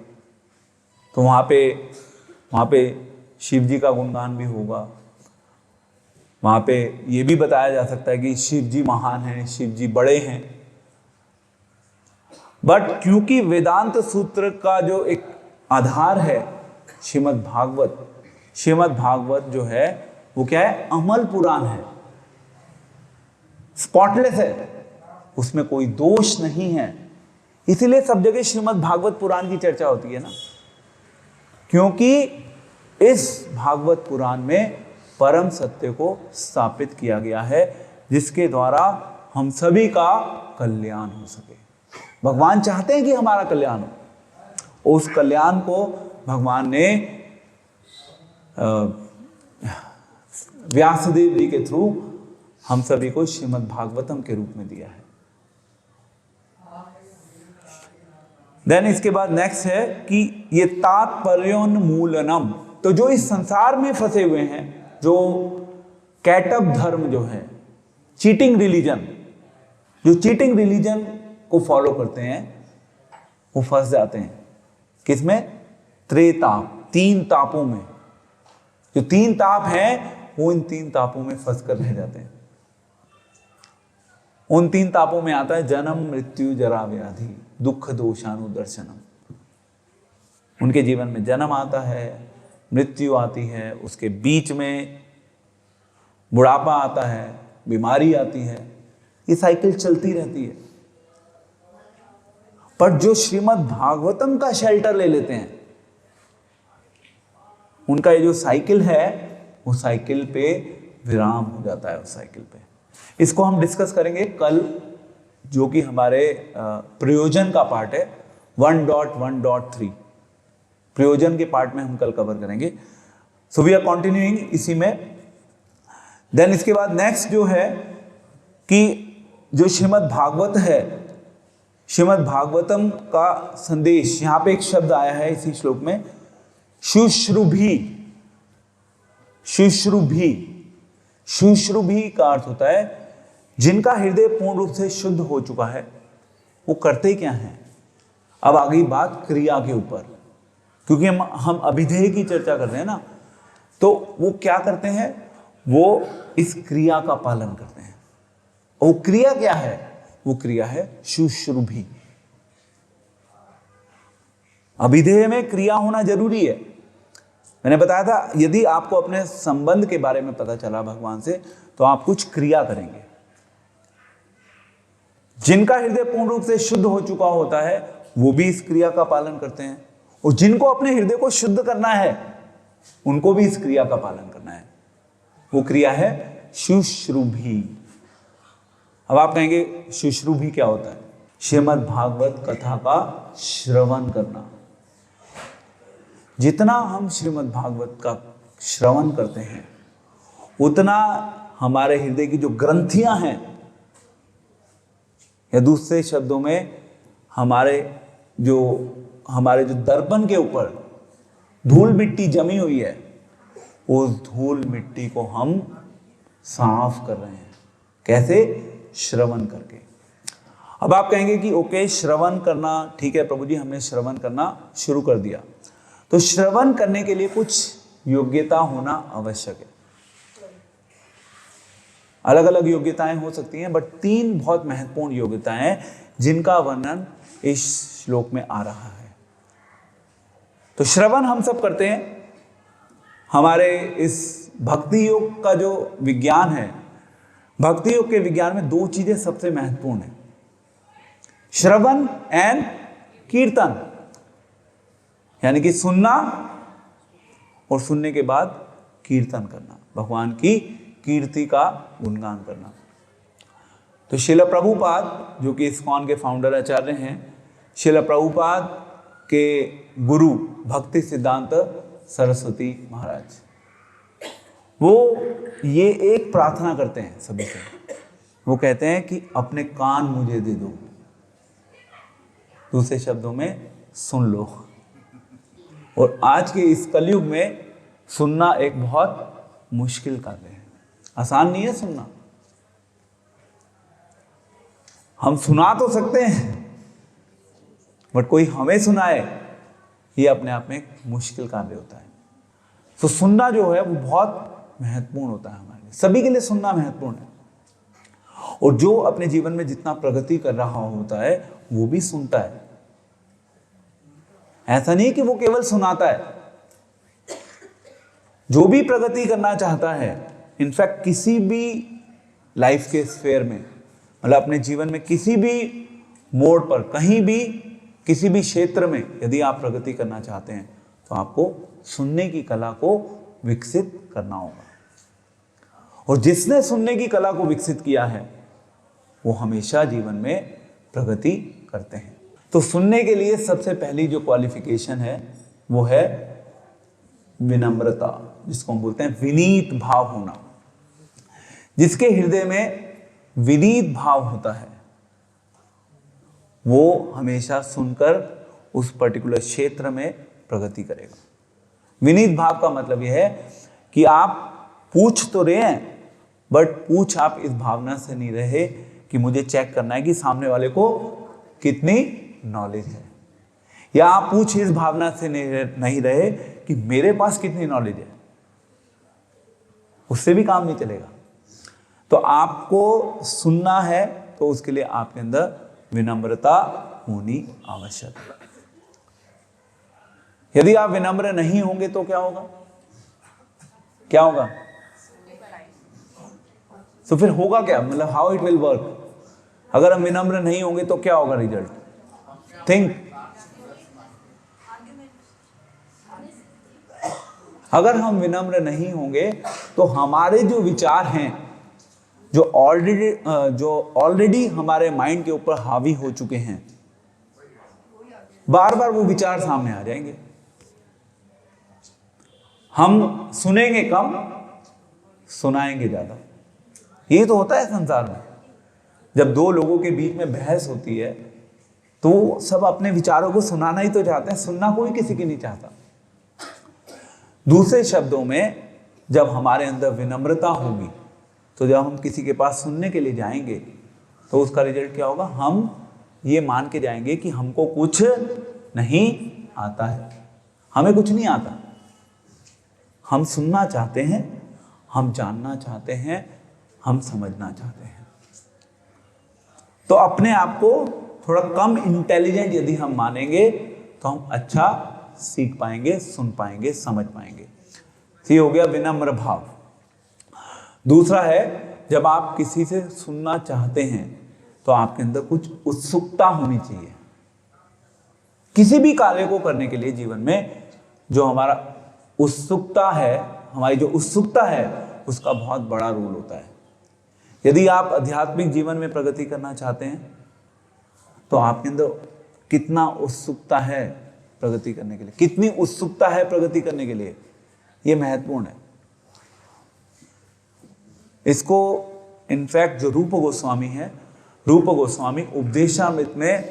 तो वहाँ पे शिव जी का गुणगान भी होगा। वहाँ पे ये भी बताया जा सकता है कि शिव जी महान हैं, शिव जी बड़े हैं। बट क्योंकि वेदांत सूत्र का जो एक आधार है श्रीमद् भागवत जो है वो क्या है, अमल पुराण है, स्पॉटलेस है, उसमें कोई दोष नहीं है। इसीलिए सब जगह श्रीमद् भागवत पुराण की चर्चा होती है ना, क्योंकि इस भागवत पुराण में परम सत्य को स्थापित किया गया है, जिसके द्वारा हम सभी का कल्याण हो सके। भगवान चाहते हैं कि हमारा कल्याण हो। उस कल्याण को भगवान ने व्यासदेव जी के थ्रू हम सभी को श्रीमद् भागवतम के रूप में दिया है। देन इसके बाद नेक्स्ट है कि ये तात्पर्योन्मूलनम, तो जो इस संसार में फंसे हुए हैं, जो कैटअप धर्म जो है, चीटिंग रिलीजन, जो चीटिंग रिलीजन को फॉलो करते हैं, वो फंस जाते हैं किसमें, त्रेताप, तीन तापों में। जो तीन ताप हैं वो इन तीन तापों में फंस कर रह जाते हैं। उन तीन तापों में आता है जन्म मृत्यु जरा व्याधि दुख दोषानुदर्शनम। उनके जीवन में जन्म आता है, मृत्यु आती है, उसके बीच में बुढ़ापा आता है, बीमारी आती है, ये साइकिल चलती रहती है। पर जो श्रीमद् भागवतम का शेल्टर ले लेते हैं, उनका ये जो साइकिल है वो साइकिल पे विराम हो जाता है। उस साइकिल पे इसको हम डिस्कस करेंगे कल, जो कि हमारे प्रयोजन का पार्ट है 1.1.3। प्रयोजन के पार्ट में हम कल कवर करेंगे। सो वी आर कंटिन्यूइंग इसी में। देन इसके बाद नेक्स्ट जो है कि जो श्रीमद् भागवत है, श्रीमद् भागवतम का संदेश, यहां पे एक शब्द आया है इसी श्लोक में, शुश्रुभि। शुश्रुभि, शुश्रुभि का अर्थ होता है जिनका हृदय पूर्ण रूप से शुद्ध हो चुका है। वो करते क्या हैं, अब आ गई बात क्रिया के ऊपर, क्योंकि हम अभिधेय की चर्चा कर रहे हैं ना, तो वो क्या करते हैं, वो इस क्रिया का पालन करते हैं। वो क्रिया क्या है, वो क्रिया है शुश्रुभि। अभिधेय में क्रिया होना जरूरी है। मैंने बताया था यदि आपको अपने संबंध के बारे में पता चला भगवान से, तो आप कुछ क्रिया करेंगे। जिनका हृदय पूर्ण रूप से शुद्ध हो चुका होता है वो भी इस क्रिया का पालन करते हैं, और जिनको अपने हृदय को शुद्ध करना है उनको भी इस क्रिया का पालन करना है। वो क्रिया है शुश्रूभी। अब आप कहेंगे शुश्रूभी क्या होता है? श्रीमद् भागवत कथा का श्रवण करना। जितना हम श्रीमद् भागवत का श्रवण करते हैं उतना हमारे हृदय की जो ग्रंथियां हैं, या दूसरे शब्दों में हमारे जो दर्पण के ऊपर धूल मिट्टी जमी हुई है, उस धूल मिट्टी को हम साफ कर रहे हैं। कैसे? श्रवण करके। अब आप कहेंगे कि ओके, श्रवण करना ठीक है प्रभु जी, हमने श्रवण करना शुरू कर दिया, तो श्रवण करने के लिए कुछ योग्यता होना आवश्यक है। अलग अलग योग्यताएं हो सकती हैं, बट 3 बहुत महत्वपूर्ण योग्यताएं हैं जिनका वर्णन इस श्लोक में आ रहा है। तो श्रवण हम सब करते हैं। हमारे इस भक्ति योग का जो विज्ञान है, भक्ति योग के विज्ञान में 2 चीजें सबसे महत्वपूर्ण है, श्रवण एंड कीर्तन, यानी कि सुनना और सुनने के बाद कीर्तन करना, भगवान की कीर्ति का गुणगान करना। तो श्रील प्रभुपाद जो कि इस्कॉन के फाउंडर आचार्य हैं, श्रील प्रभुपाद के गुरु भक्ति सिद्धांत सरस्वती महाराज, वो ये एक प्रार्थना करते हैं सभी से। वो कहते हैं कि अपने कान मुझे दे दो, दूसरे शब्दों में सुन लो। और आज के इस कलयुग में सुनना एक बहुत मुश्किल कार्य है, आसान नहीं है सुनना। हम सुना तो सकते हैं, बट कोई हमें सुनाए ये अपने आप में एक मुश्किल कार्य होता है। तो सुनना जो है वो बहुत महत्वपूर्ण होता है हमारे लिए, सभी के लिए सुनना महत्वपूर्ण है। और जो अपने जीवन में जितना प्रगति कर रहा होता है वो भी सुनता है। ऐसा नहीं कि वो केवल सुनाता है। जो भी प्रगति करना चाहता है, इनफैक्ट किसी भी लाइफ के स्फेयर में, मतलब अपने जीवन में किसी भी मोड़ पर, कहीं भी, किसी भी क्षेत्र में यदि आप प्रगति करना चाहते हैं तो आपको सुनने की कला को विकसित करना होगा। और जिसने सुनने की कला को विकसित किया है वो हमेशा जीवन में प्रगति करते हैं। तो सुनने के लिए सबसे पहली जो क्वालिफिकेशन है वो है विनम्रता, जिसको हम बोलते हैं विनीत भाव होना। जिसके हृदय में विनीत भाव होता है वो हमेशा सुनकर उस पर्टिकुलर क्षेत्र में प्रगति करेगा। विनीत भाव का मतलब यह है कि आप पूछ तो रहे हैं, बट पूछ आप इस भावना से नहीं रहे कि मुझे चेक करना है कि सामने वाले को कितनी नॉलेज है, या आप पूछ इस भावना से नहीं रहे कि मेरे पास कितनी नॉलेज है। उससे भी काम नहीं चलेगा। तो आपको सुनना है तो उसके लिए आपके अंदर विनम्रता होनी आवश्यक है। यदि आप विनम्र नहीं होंगे तो क्या होगा? क्या होगा? तो फिर होगा क्या, मतलब हाउ इट विल वर्क? अगर हम विनम्र नहीं होंगे तो क्या होगा रिजल्ट? थिंक। अगर हम विनम्र नहीं होंगे तो हमारे जो विचार हैं, जो ऑलरेडी हमारे माइंड के ऊपर हावी हो चुके हैं, बार बार वो विचार सामने आ जाएंगे। हम सुनेंगे कम, सुनाएंगे ज्यादा। ये तो होता है संसार में। जब 2 लोगों के बीच में बहस होती है तो सब अपने विचारों को सुनाना ही तो चाहते हैं, सुनना कोई किसी की नहीं चाहता। दूसरे शब्दों में, जब हमारे अंदर विनम्रता होगी तो जब हम किसी के पास सुनने के लिए जाएंगे तो उसका रिजल्ट क्या होगा? हम ये मान के जाएंगे कि हमको कुछ नहीं आता है, हमें कुछ नहीं आता। हम सुनना चाहते हैं, हम जानना चाहते हैं, हम समझना चाहते हैं। तो अपने आप को थोड़ा कम इंटेलिजेंट यदि हम मानेंगे तो हम अच्छा सीख पाएंगे, सुन पाएंगे, समझ पाएंगे। ये हो गया विनम्र भाव। दूसरा है, जब आप किसी से सुनना चाहते हैं तो आपके अंदर कुछ उत्सुकता होनी चाहिए। किसी भी कार्य को करने के लिए जीवन में जो हमारा उत्सुकता है, हमारी जो उत्सुकता है, उसका बहुत बड़ा रोल होता है। यदि आप आध्यात्मिक जीवन में प्रगति करना चाहते हैं तो आपके अंदर कितना उत्सुकता है प्रगति करने के लिए, कितनी उत्सुकता है प्रगति करने के लिए, यह महत्वपूर्ण है। इसको इनफैक्ट जो रूप गोस्वामी है, रूप गोस्वामी उपदेशामृत में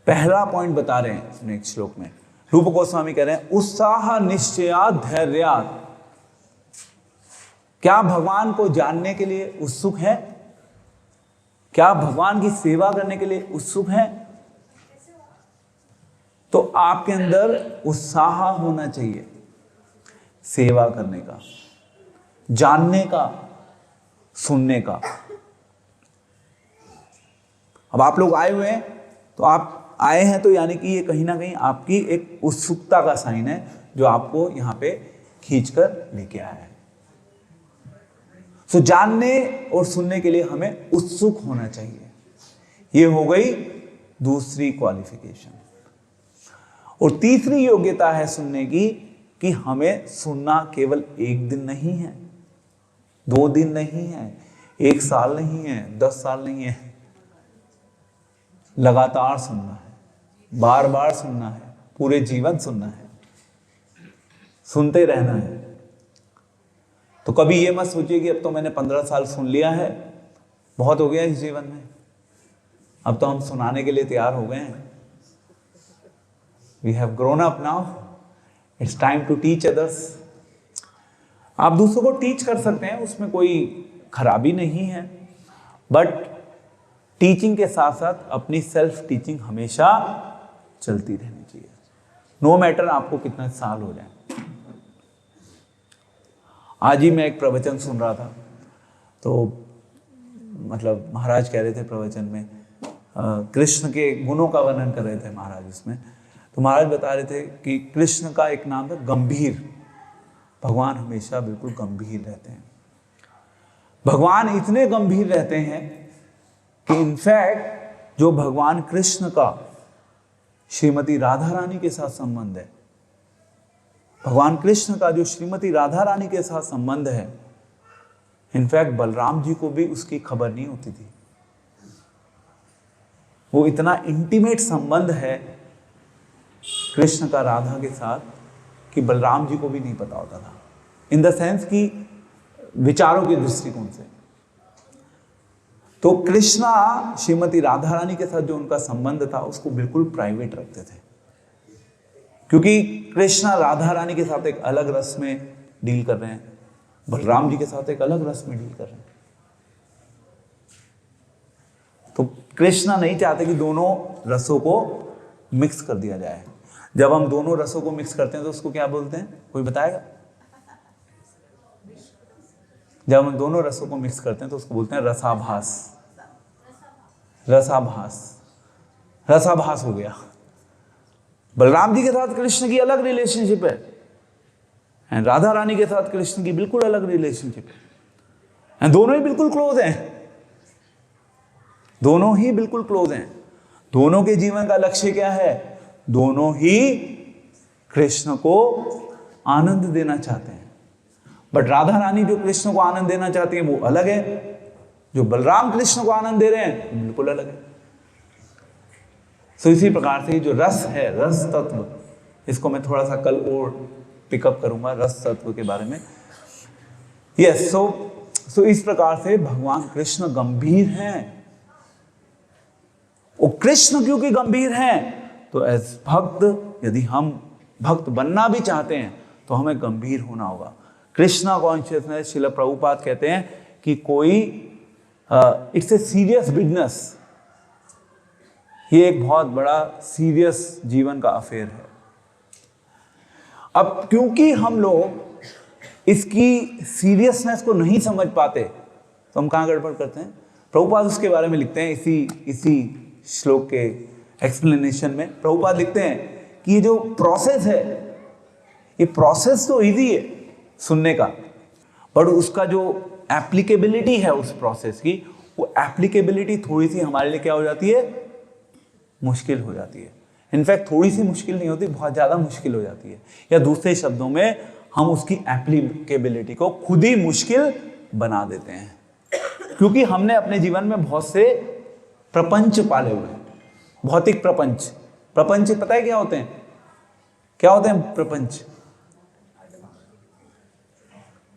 पहला पॉइंट बता रहे हैं नेक्स्ट श्लोक में। रूप गोस्वामी कह रहे हैं उत्साह निश्चयात् धैर्यात्। क्या भगवान को जानने के लिए उत्सुक है? क्या भगवान की सेवा करने के लिए उत्सुक है? तो आपके अंदर उत्साह होना चाहिए सेवा करने का, जानने का, सुनने का। अब आप लोग आए हुए हैं तो आप आए हैं तो यानी कि ये कहीं ना कहीं आपकी एक उत्सुकता का साइन है जो आपको यहां पे खींचकर लेके आया है। तो जानने और सुनने के लिए हमें उत्सुक होना चाहिए। ये हो गई दूसरी क्वालिफिकेशन। और तीसरी योग्यता है सुनने की कि हमें सुनना केवल एक दिन नहीं है, 2 दिन नहीं है, 1 साल नहीं है, 10 साल नहीं है। लगातार सुनना है, बार बार सुनना है, पूरे जीवन सुनना है, सुनते रहना है। तो कभी ये मत सोचिए कि अब तो मैंने 15 साल सुन लिया है, बहुत हो गया इस जीवन में, अब तो हम सुनाने के लिए तैयार हो गए हैं। We have grown up now. It's time to teach others. आप दूसरों को टीच कर सकते हैं, उसमें कोई खराबी नहीं है, बट टीचिंग के साथ साथ अपनी सेल्फ टीचिंग हमेशा चलती रहनी चाहिए, नो मैटर आपको कितना साल हो जाए। आज ही मैं एक प्रवचन सुन रहा था, तो मतलब महाराज कह रहे थे प्रवचन में, कृष्ण के गुणों का वर्णन कर रहे थे महाराज उसमें। तो महाराज बता रहे थे कि कृष्ण का एक नाम है गंभीर। भगवान हमेशा बिल्कुल गंभीर रहते हैं। भगवान इतने गंभीर रहते हैं कि इनफैक्ट जो भगवान कृष्ण का श्रीमती राधा रानी के साथ संबंध है, भगवान कृष्ण का जो श्रीमती राधा रानी के साथ संबंध है, इनफैक्ट बलराम जी को भी उसकी खबर नहीं होती थी। वो इतना इंटीमेट संबंध है कृष्ण का राधा के साथ कि बलराम जी को भी नहीं पता होता था, इन द सेंस कि विचारों के दृष्टिकोण से। तो कृष्णा श्रीमती राधा रानी के साथ जो उनका संबंध था उसको बिल्कुल प्राइवेट रखते थे, क्योंकि कृष्णा राधा रानी के साथ एक अलग रस में डील कर रहे हैं, बलराम जी के साथ एक अलग रस में डील कर रहे हैं। तो कृष्णा नहीं चाहते कि दोनों रसों को मिक्स कर दिया जाए। जब हम दोनों रसों को मिक्स करते हैं तो उसको क्या बोलते हैं, कोई बताएगा? जब हम दोनों रसों को मिक्स करते हैं तो उसको बोलते हैं रसाभास। रसाभास, रसाभास हो गया। बलराम जी के साथ कृष्ण की अलग रिलेशनशिप है, राधा रानी के साथ कृष्ण की बिल्कुल अलग रिलेशनशिप है। दोनों ही बिल्कुल क्लोज हैं, दोनों ही बिल्कुल क्लोज हैं। दोनों के जीवन का लक्ष्य क्या है? दोनों ही कृष्ण को आनंद देना चाहते हैं। बट राधा रानी जो कृष्ण को आनंद देना चाहती है वो अलग है, जो बलराम कृष्ण को आनंद दे रहे हैं वो बिल्कुल अलग है। तो इसी प्रकार से जो रस है, रस तत्व, इसको मैं थोड़ा सा कल और पिकअप करूंगा रस तत्व के बारे में। यस, सो इस प्रकार से भगवान कृष्ण गंभीर हैं। और कृष्ण क्योंकि गंभीर हैं तो एज भक्त, यदि हम भक्त बनना भी चाहते हैं तो हमें गंभीर होना होगा। कृष्णा कॉन्शियसनेस, श्रील प्रभुपाद कहते हैं कि कोई इट्स ए सीरियस बिजनेस, ये एक बहुत बड़ा सीरियस जीवन का अफेयर है। अब क्योंकि हम लोग इसकी सीरियसनेस को नहीं समझ पाते तो हम कहाँ गड़बड़ करते हैं। प्रभुपाद उसके बारे में लिखते हैं, इसी श्लोक के एक्सप्लेनेशन में प्रभुपाद लिखते हैं कि ये जो प्रोसेस है, ये प्रोसेस तो इजी है सुनने का, बट उसका जो एप्लीकेबिलिटी है उस प्रोसेस की, वो एप्लीकेबिलिटी थोड़ी सी हमारे लिए क्या हो जाती है, मुश्किल हो जाती है। इनफैक्ट थोड़ी सी मुश्किल नहीं होती, बहुत ज़्यादा मुश्किल हो जाती है, या दूसरे शब्दों में हम उसकी एप्लीकेबिलिटी को खुद ही मुश्किल बना देते हैं, क्योंकि हमने अपने जीवन में बहुत से प्रपंच पाले हुए हैं। भौतिक प्रपंच, प्रपंच पता है क्या होते हैं? क्या होते हैं प्रपंच?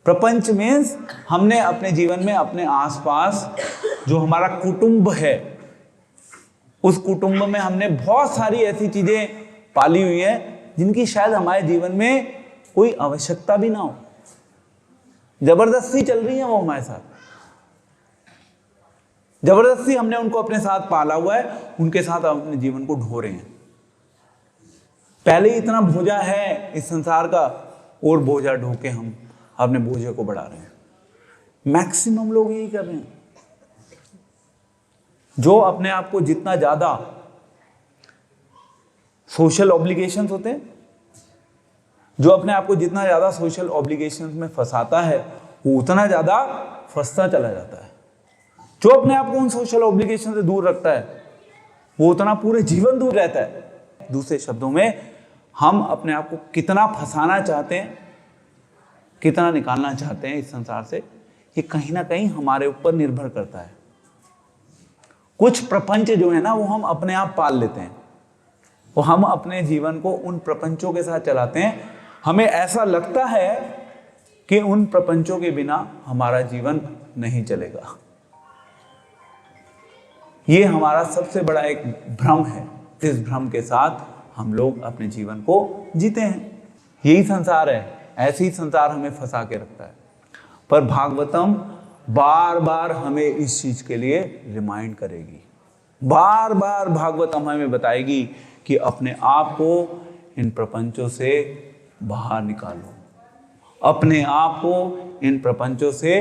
प्रपंच मीन्स हमने अपने जीवन में अपने आसपास जो हमारा कुटुंब है, उस कुटुंब में हमने बहुत सारी ऐसी चीजें पाली हुई हैं जिनकी शायद हमारे जीवन में कोई आवश्यकता भी ना हो, जबरदस्ती चल रही है वो हमारे साथ, जबरदस्ती हमने उनको अपने साथ पाला हुआ है, उनके साथ अपने जीवन को ढो रहे हैं। पहले ही इतना बोझा है इस संसार का, और बोझा ढो के हम अपने बोझे को बढ़ा रहे हैं। मैक्सिमम लोग यही कर रहे हैं। जो अपने आप को जितना ज्यादा सोशल ऑब्लिगेशंस होते हैं, जो अपने आप को जितना ज्यादा सोशल ऑब्लिगेशंस में फंसाता है, वो उतना ज्यादा फंसता चला जाता है। जो अपने आप को उन सोशल ऑब्लिगेशन से दूर रखता है, वो उतना पूरे जीवन दूर रहता है। दूसरे शब्दों में, हम अपने आप को कितना फंसाना चाहते हैं, कितना निकालना चाहते हैं इस संसार से, ये कहीं ना कहीं हमारे ऊपर निर्भर करता है। कुछ प्रपंच जो है ना, वो हम अपने आप पाल लेते हैं, वो हम अपने जीवन को उन प्रपंचों के साथ चलाते हैं। हमें ऐसा लगता है कि उन प्रपंचों के बिना हमारा जीवन नहीं चलेगा। ये हमारा सबसे बड़ा एक भ्रम है। इस भ्रम के साथ हम लोग अपने जीवन को जीते हैं। यही संसार है, ऐसे ही संसार हमें फंसा के रखता है। पर भागवतम बार बार हमें इस चीज के लिए रिमाइंड करेगी, बार बार भागवतम हमें बताएगी कि अपने आप को इन प्रपंचों से बाहर निकालो, अपने आप को इन प्रपंचों से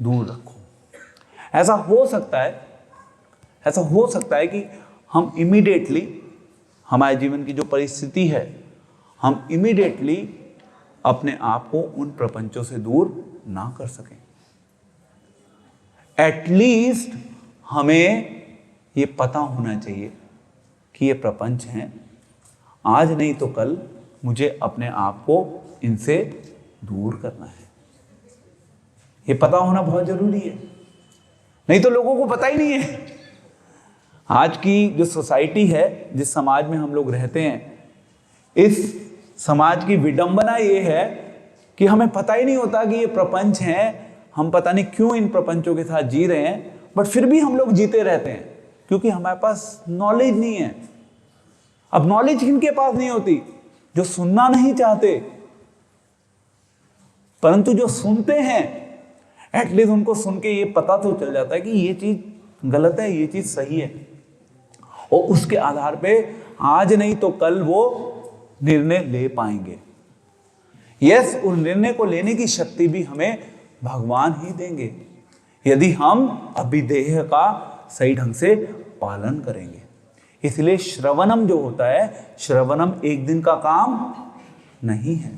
दूर रखो। ऐसा हो सकता है कि हम इमीडिएटली, हमारे जीवन की जो परिस्थिति है, हम इमीडिएटली अपने आप को उन प्रपंचों से दूर ना कर सकें। एटलीस्ट हमें ये पता होना चाहिए कि ये प्रपंच हैं, आज नहीं तो कल मुझे अपने आप को इनसे दूर करना है। ये पता होना बहुत जरूरी है, नहीं तो लोगों को पता ही नहीं है। आज की जो सोसाइटी है, जिस समाज में हम लोग रहते हैं, इस समाज की विडंबना ये है कि हमें पता ही नहीं होता कि ये प्रपंच हैं। हम पता नहीं क्यों इन प्रपंचों के साथ जी रहे हैं, बट फिर भी हम लोग जीते रहते हैं, क्योंकि हमारे पास नॉलेज नहीं है। अब नॉलेज किनके पास नहीं होती? जो सुनना नहीं चाहते, परंतु जो सुनते हैं, एटलीस्ट उनको सुन के ये पता तो चल जाता है कि ये चीज गलत है, ये चीज सही है, और उसके आधार पे आज नहीं तो कल वो निर्णय ले पाएंगे। यस, उस निर्णय को लेने की शक्ति भी हमें भगवान ही देंगे, यदि हम अभिदेह का सही ढंग से पालन करेंगे। इसलिए श्रवणम जो होता है, श्रवणम एक दिन का काम नहीं है,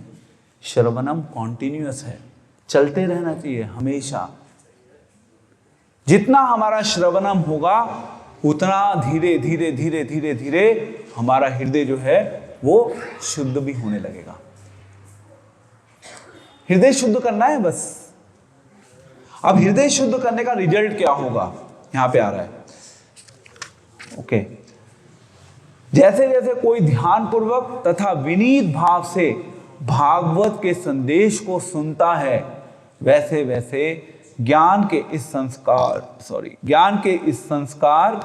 श्रवणम कॉन्टिन्यूअस है, चलते रहना चाहिए हमेशा। जितना हमारा श्रवणम होगा, उतना धीरे धीरे धीरे धीरे धीरे हमारा हृदय जो है वो शुद्ध भी होने लगेगा। हृदय शुद्ध करना है बस। अब हृदय शुद्ध करने का रिजल्ट क्या होगा, यहां पे आ रहा है। ओके, जैसे जैसे कोई ध्यानपूर्वक तथा विनीत भाव से भागवत के संदेश को सुनता है, वैसे वैसे ज्ञान के इस संस्कार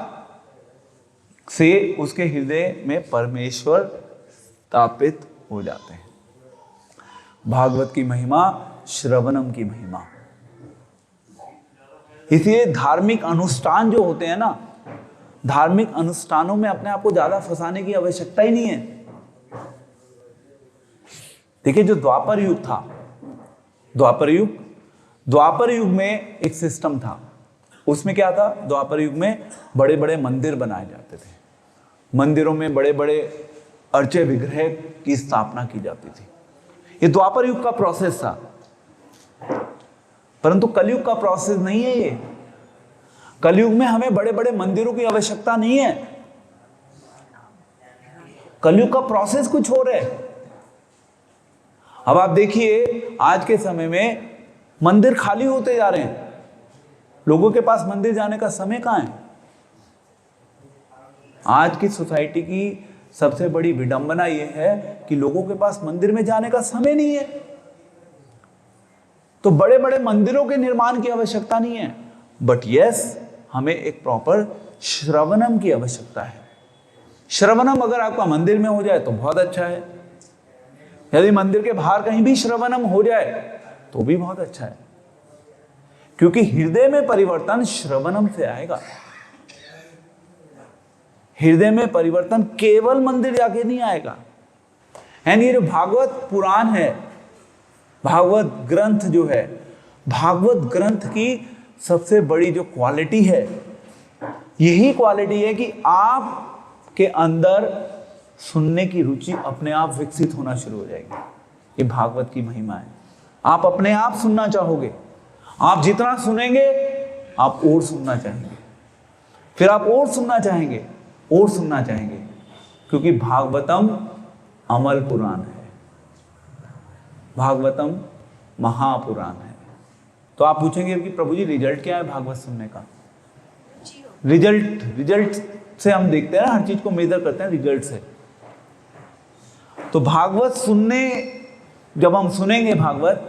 से उसके हृदय में परमेश्वर स्थापित हो जाते हैं। भागवत की महिमा, श्रवणम की महिमा। इसलिए धार्मिक अनुष्ठान जो होते हैं ना, धार्मिक अनुष्ठानों में अपने आप को ज्यादा फंसाने की आवश्यकता ही नहीं है। देखिए, जो द्वापर युग था, द्वापर युग में एक सिस्टम था। उसमें क्या था? द्वापर युग में बड़े बड़े मंदिर बनाए जाते थे, मंदिरों में बड़े बड़े अर्चे विग्रह की स्थापना की जाती थी। ये द्वापर युग का प्रोसेस था, परंतु कलयुग का प्रोसेस नहीं है ये। कलयुग में हमें बड़े बड़े मंदिरों की आवश्यकता नहीं है। कलयुग का प्रोसेस कुछ हो रहा है। अब आप देखिए आज के समय में मंदिर खाली होते जा रहे हैं, लोगों के पास मंदिर जाने का समय कहां है। आज की सोसाइटी की सबसे बड़ी विडंबना यह है कि लोगों के पास मंदिर में जाने का समय नहीं है। तो बड़े बड़े मंदिरों के निर्माण की आवश्यकता नहीं है, बट यस हमें एक प्रॉपर श्रवणम की आवश्यकता है। श्रवणम अगर आपका मंदिर में हो जाए तो बहुत अच्छा है, यदि मंदिर के बाहर कहीं भी श्रवणम हो जाए तो भी बहुत अच्छा है, क्योंकि हृदय में परिवर्तन श्रवणम से आएगा। हृदय में परिवर्तन केवल मंदिर जाके नहीं आएगा। एंड ये जो भागवत पुराण है, भागवत ग्रंथ जो है, भागवत ग्रंथ की सबसे बड़ी जो क्वालिटी है, यही क्वालिटी है कि आपके अंदर सुनने की रुचि अपने आप विकसित होना शुरू हो जाएगी। ये भागवत की महिमा है। आप अपने आप सुनना चाहोगे, आप जितना सुनेंगे आप और सुनना चाहेंगे, फिर आप और सुनना चाहेंगे, और सुनना चाहेंगे, क्योंकि भागवतम अमल पुराण है, भागवतम महापुराण है। तो आप पूछेंगे कि प्रभु जी रिजल्ट क्या है भागवत सुनने का? रिजल्ट से हम देखते हैं ना, हर चीज को मेजर करते हैं रिजल्ट से। तो भागवत सुनने, जब हम सुनेंगे भागवत,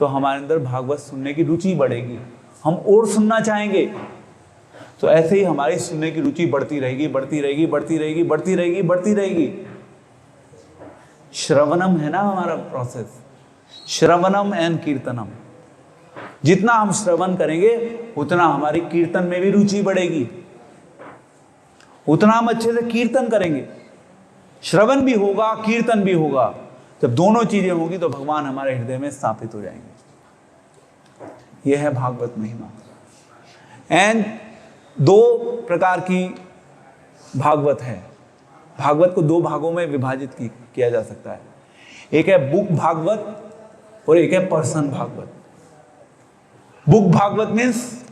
तो हमारे अंदर भागवत सुनने की रुचि बढ़ेगी, हम और सुनना चाहेंगे। तो ऐसे ही हमारी सुनने की रुचि बढ़ती रहेगी, बढ़ती रहेगी, बढ़ती रहेगी, बढ़ती रहेगी, बढ़ती रहेगी। श्रवणम है ना हमारा प्रोसेस, श्रवणम एंड कीर्तनम। जितना हम श्रवण करेंगे उतना हमारी कीर्तन में भी रुचि बढ़ेगी, उतना हम अच्छे से कीर्तन करेंगे। श्रवण भी होगा, कीर्तन भी होगा। जब दोनों चीजें होंगी तो भगवान हमारे हृदय में स्थापित हो जाएंगे। यह है भागवत महिमा। एंड दो प्रकार की भागवत है। भागवत को दो भागों में विभाजित किया जा सकता है। एक है बुक भागवत और एक है person Bhagwat. Book Bhagwat means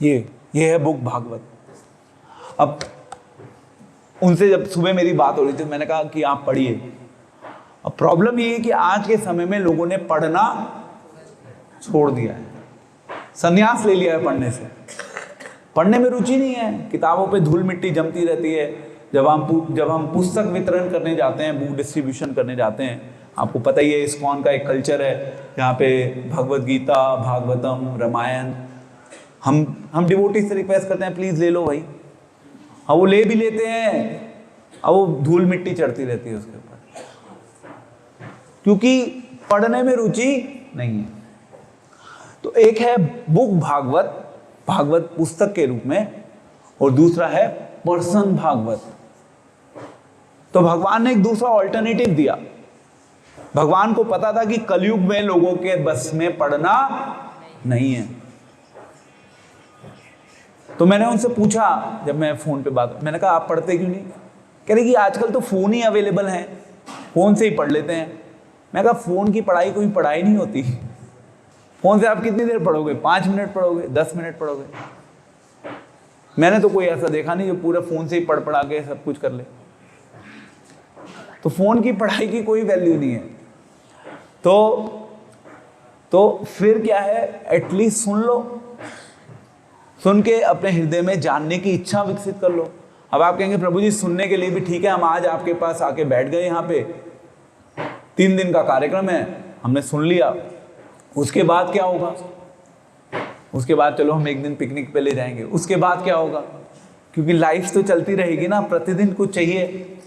ये है बुक भागवत। अब उनसे जब सुबह मेरी बात हो रही थी, मैंने कहा कि आप पढ़िए। अब प्रॉब्लम ये है कि आज के समय में लोगों ने पढ़ना छोड़ दिया है, संन्यास ले लिया है पढ़ने से। पढ़ने में रुचि नहीं है, किताबों पे धूल मिट्टी जमती रहती है। जब हम पुस्तक वितरण करने जाते हैं, बुक डिस्ट्रीब्यूशन करने जाते हैं, आपको पता ही है इस्कॉन का एक कल्चर है जहाँ पे भगवत गीता, भागवतम, रामायण, हम डिवोटी से रिक्वेस्ट करते हैं प्लीज ले लो भाई। अब वो ले भी लेते हैं, अब वो धूल मिट्टी चढ़ती रहती है उसके ऊपर, क्योंकि पढ़ने में रुचि नहीं है। तो एक है बुक भागवत, भागवत पुस्तक के रूप में, और दूसरा है पर्सन भागवत। तो भगवान ने एक दूसरा ऑल्टरनेटिव दिया। भगवान को पता था कि कलयुग में लोगों के बस में पढ़ना नहीं है। तो मैंने उनसे पूछा, जब मैं फोन पे बात, मैंने कहा आप पढ़ते क्यों नहीं? कह रहे कि आजकल तो फोन ही अवेलेबल है, फोन से ही पढ़ लेते हैं। मैं कहा फोन की पढ़ाई कोई पढ़ाई नहीं होती। फोन से आप कितनी देर पढ़ोगे? 5 मिनट पढ़ोगे, 10 मिनट पढ़ोगे? मैंने तो कोई ऐसा देखा नहीं जो पूरा फोन से ही पढ़ पढ़ा के सब कुछ कर ले। तो फोन की पढ़ाई की कोई वैल्यू नहीं है। तो फिर क्या है, एटलीस्ट सुन लो, सुन के अपने हृदय में जानने की इच्छा विकसित कर लो। अब आप कहेंगे प्रभु जी सुनने के लिए भी ठीक है, हम आज आपके पास आके बैठ गए, यहाँ पे 3 दिन का कार्यक्रम है, हमने सुन लिया, उसके बाद क्या होगा? उसके बाद चलो हम एक दिन पिकनिक पे ले जाएंगे, उसके बाद क्या होगा? क्योंकि लाइफ तो चलती रहेगी ना, प्रतिदिन कुछ चाहिए।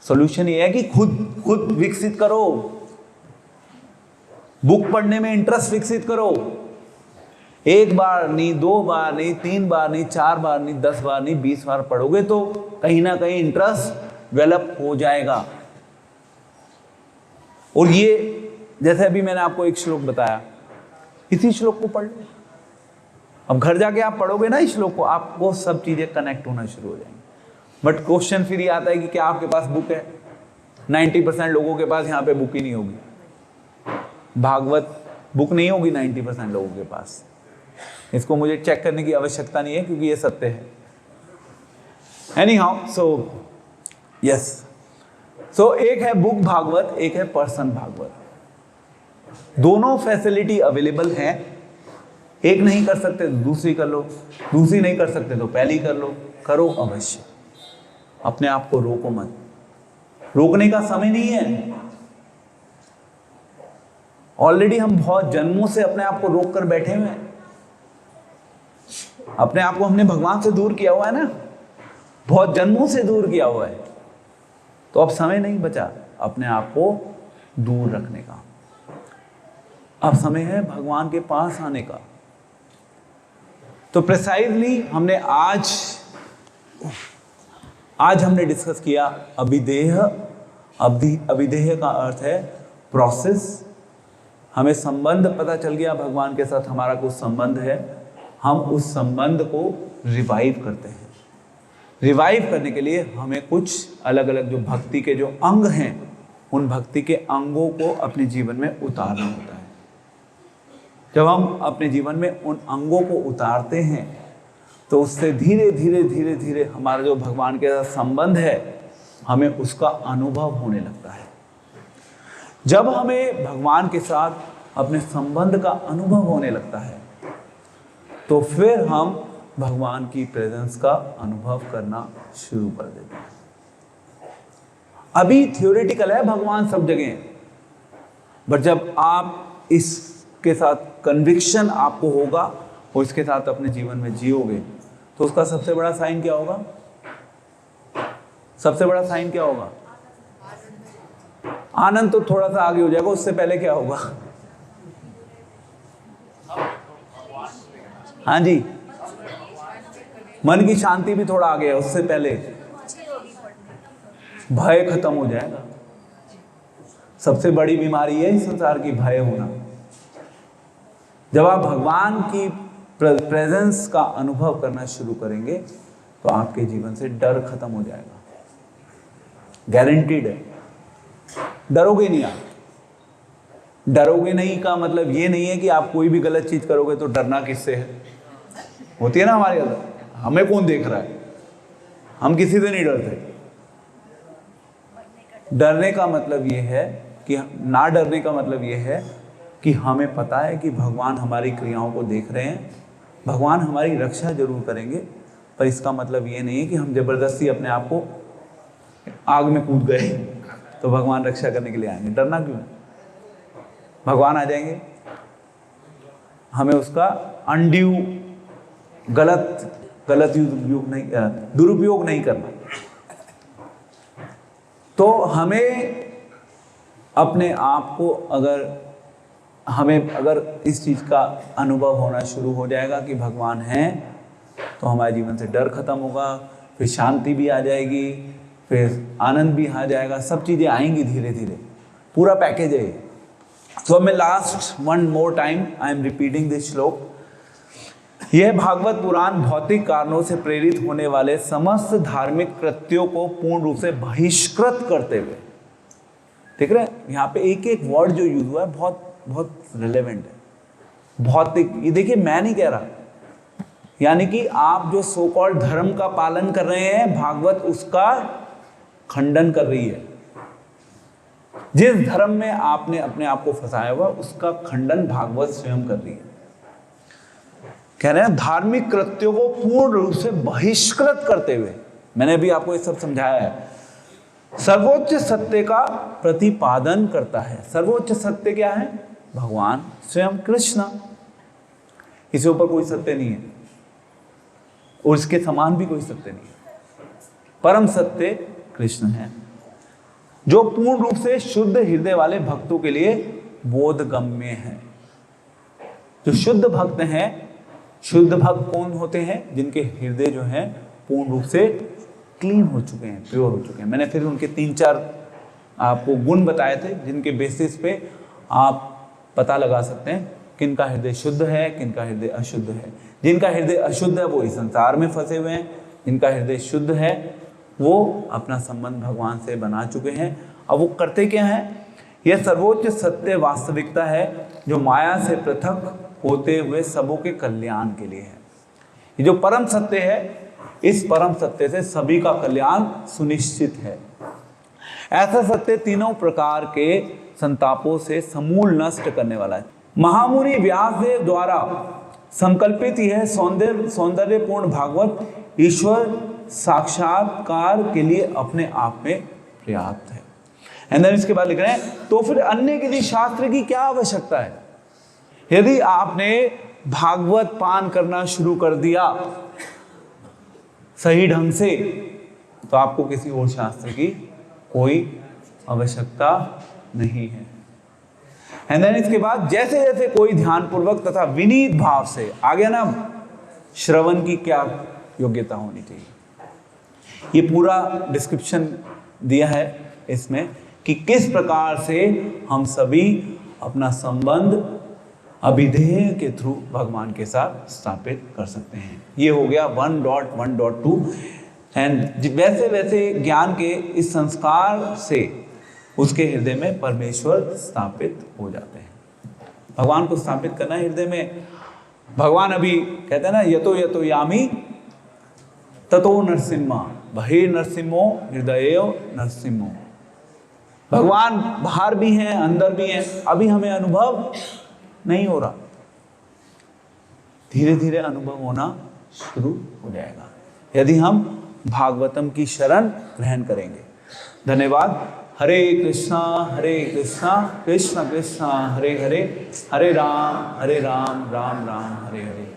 सॉल्यूशन ये है कि खुद विकसित करो, बुक पढ़ने में इंटरेस्ट विकसित करो। 1 बार नहीं, 2 बार नहीं, 3 बार नहीं, 4 बार नहीं, 10 बार नहीं, 20 बार पढ़ोगे तो कहीं ना कहीं इंटरेस्ट डेवलप हो जाएगा। और ये जैसे अभी मैंने आपको एक श्लोक बताया, इसी श्लोक को पढ़ लो। अब घर जाके आप पढ़ोगे ना इस श्लोक को, आपको सब चीजें कनेक्ट होना शुरू हो जाएंगी। बट क्वेश्चन फिर ये आता है कि क्या आपके पास बुक है? 90% लोगों के पास यहाँ पे बुक ही नहीं होगी। भागवत बुक नहीं होगी 90% लोगों के पास। इसको मुझे चेक करने की आवश्यकता नहीं है, क्योंकि ये सत्य है। एनी हाउ, सो यस, सो एक है बुक भागवत, एक है पर्सन भागवत। दोनों फैसिलिटी अवेलेबल है। एक नहीं कर सकते तो दूसरी कर लो, दूसरी नहीं कर सकते तो पहली कर लो। करो अवश्य, अपने आप को रोको मत। रोकने का समय नहीं है। ऑलरेडी हम बहुत जन्मों से अपने आप को रोक कर बैठे हुए हैं। अपने आप को हमने भगवान से दूर किया हुआ है ना, बहुत जन्मों से दूर किया हुआ है। तो अब समय नहीं बचा अपने आप को दूर रखने का। अब समय है भगवान के पास आने का। तो प्रिसाइजली हमने आज हमने डिस्कस किया अभिदेह। अभिदेह का अर्थ है प्रोसेस। हमें संबंध पता चल गया, भगवान के साथ हमारा कुछ संबंध है। हम उस संबंध को रिवाइव करते हैं। रिवाइव करने के लिए हमें कुछ अलग अलग जो भक्ति के जो अंग हैं, उन भक्ति के अंगों को अपने जीवन में उतारना होता है। जब हम अपने जीवन में उन अंगों को उतारते हैं तो उससे धीरे धीरे धीरे धीरे हमारा जो भगवान के साथ संबंध है, हमें उसका अनुभव होने लगता है। जब हमें भगवान के साथ अपने संबंध का अनुभव होने लगता है तो फिर हम भगवान की प्रेजेंस का अनुभव करना शुरू कर देते हैं। अभी थ्योरेटिकल है भगवान सब जगह, बट जब आप इसके साथ कन्विक्शन आपको होगा और इसके साथ अपने जीवन में जियोगे तो उसका सबसे बड़ा साइन क्या होगा? सबसे बड़ा साइन क्या होगा? आनंद तो थोड़ा सा आगे हो जाएगा, उससे पहले क्या होगा? हाँ जी, मन की शांति भी थोड़ा आगे है, उससे पहले भय खत्म हो जाएगा। सबसे बड़ी बीमारी है इस संसार की, भय होना। जब आप भगवान की प्रेजेंस का अनुभव करना शुरू करेंगे तो आपके जीवन से डर खत्म हो जाएगा, गारंटीड है। डरोगे नहीं आप। डरोगे नहीं का मतलब ये नहीं है कि आप कोई भी गलत चीज करोगे तो डरना किससे है। होती है ना हमारे अंदर, हमें कौन देख रहा है, हम किसी से नहीं डरते। डरने का मतलब ये है कि ना डरने का मतलब ये है कि हमें पता है कि भगवान हमारी क्रियाओं को देख रहे हैं, भगवान हमारी रक्षा जरूर करेंगे, पर इसका मतलब ये नहीं है कि हम जबरदस्ती अपने आप को आग में कूद गए तो भगवान रक्षा करने के लिए आएंगे। डरना क्यों? भगवान आ जाएंगे, हमें उसका अनड्यू दुरुपयोग नहीं करना। तो हमें अपने आप को अगर इस चीज का अनुभव होना शुरू हो जाएगा कि भगवान हैं, तो हमारे जीवन से डर खत्म होगा, फिर शांति भी आ जाएगी, फिर आनंद भी आ जाएगा, सब चीजें आएंगी धीरे धीरे, पूरा पैकेज है। तो मैं last one more time I am repeating this श्लोक। यह भागवत पुराण भौतिक कारणों से प्रेरित होने वाले समस्त धार्मिक कृत्यों को पूर्ण रूप से बहिष्कृत करते हुए, देख रहे हैं यहाँ पे एक एक वर्ड जो यूज हुआ है बहुत बहुत रिलेवेंट है। भौतिक, ये देखिए मैं नहीं कह रहा, यानी कि आप जो सो कॉल्ड धर्म का पालन कर रहे हैं, भागवत उसका खंडन कर रही है। जिस धर्म में आपने अपने आप को फंसाया हुआ, उसका खंडन भागवत स्वयं कर रही है। कह रहे हैं धार्मिक कृत्यों को पूर्ण रूप से बहिष्कृत करते हुए, मैंने भी आपको ये सब समझाया है, सर्वोच्च सत्य का प्रतिपादन करता है। सर्वोच्च सत्य क्या है? भगवान स्वयं कृष्ण, इससे ऊपर कोई सत्य नहीं है और इसके समान भी कोई सत्य नहीं है। परम सत्य कृष्ण है, जो पूर्ण रूप से शुद्ध हृदय वाले भक्तों के लिए बोधगम्य है। जो शुद्ध भक्त हैं, शुद्ध भक्त कौन होते हैं? जिनके हृदय जो हैं पूर्ण रूप से क्लीन हो चुके हैं, प्योर हो चुके हैं। मैंने फिर उनके 3-4 आपको गुण बताए थे, जिनके बेसिस पे आप पता लगा सकते हैं किनका हृदय शुद्ध है, किनका हृदय अशुद्ध है। जिनका हृदय अशुद्ध है वो इस संसार में फंसे हुए हैं, जिनका हृदय शुद्ध है वो अपना संबंध भगवान से बना चुके हैं। अब वो करते क्या हैं? यह सर्वोच्च सत्य वास्तविकता है जो माया से पृथक होते हुए सबों के कल्याण के लिए है। ये जो परम सत्य है इस परम सत्य से सभी का कल्याण सुनिश्चित है। ऐसा सत्य तीनों प्रकार के संतापों से समूल नष्ट करने वाला है। महामुनि व्यासदेव द्वारा संकल्पित यह सौंदर्यपूर्ण भागवत ईश्वर साक्षात्कार के लिए अपने आप में पर्याप्त है। एंड देन इसके बाद लिख रहे हैं, तो फिर अन्य किसी शास्त्र की क्या आवश्यकता है? यदि आपने भागवत पान करना शुरू कर दिया सही ढंग से, तो आपको किसी और शास्त्र की कोई आवश्यकता नहीं है। एंड देन इसके बाद जैसे जैसे कोई ध्यान पूर्वक तथा विनीत भाव से, आ गया ना श्रवण की क्या योग्यता होनी चाहिए, ये पूरा डिस्क्रिप्शन दिया है इसमें कि किस प्रकार से हम सभी अपना संबंध अभिधेय के थ्रू भगवान के साथ स्थापित कर सकते हैं। ये हो गया 1.1.2। एंड वैसे वैसे ज्ञान के इस संस्कार से उसके हृदय में परमेश्वर स्थापित हो जाते हैं। भगवान को स्थापित करना हृदय में। भगवान अभी कहते हैं ना, यतो यतो यामी ततो नरसिम्हा बहिर् नरसिम्हो हृदय नरसिम्हो। भगवान बाहर भी हैं अंदर भी हैं, अभी हमें अनुभव नहीं हो रहा, धीरे धीरे अनुभव होना शुरू हो जाएगा यदि हम भागवतम की शरण ग्रहण करेंगे। धन्यवाद। हरे कृष्णा कृष्ण कृष्ण हरे हरे, हरे राम राम राम हरे हरे।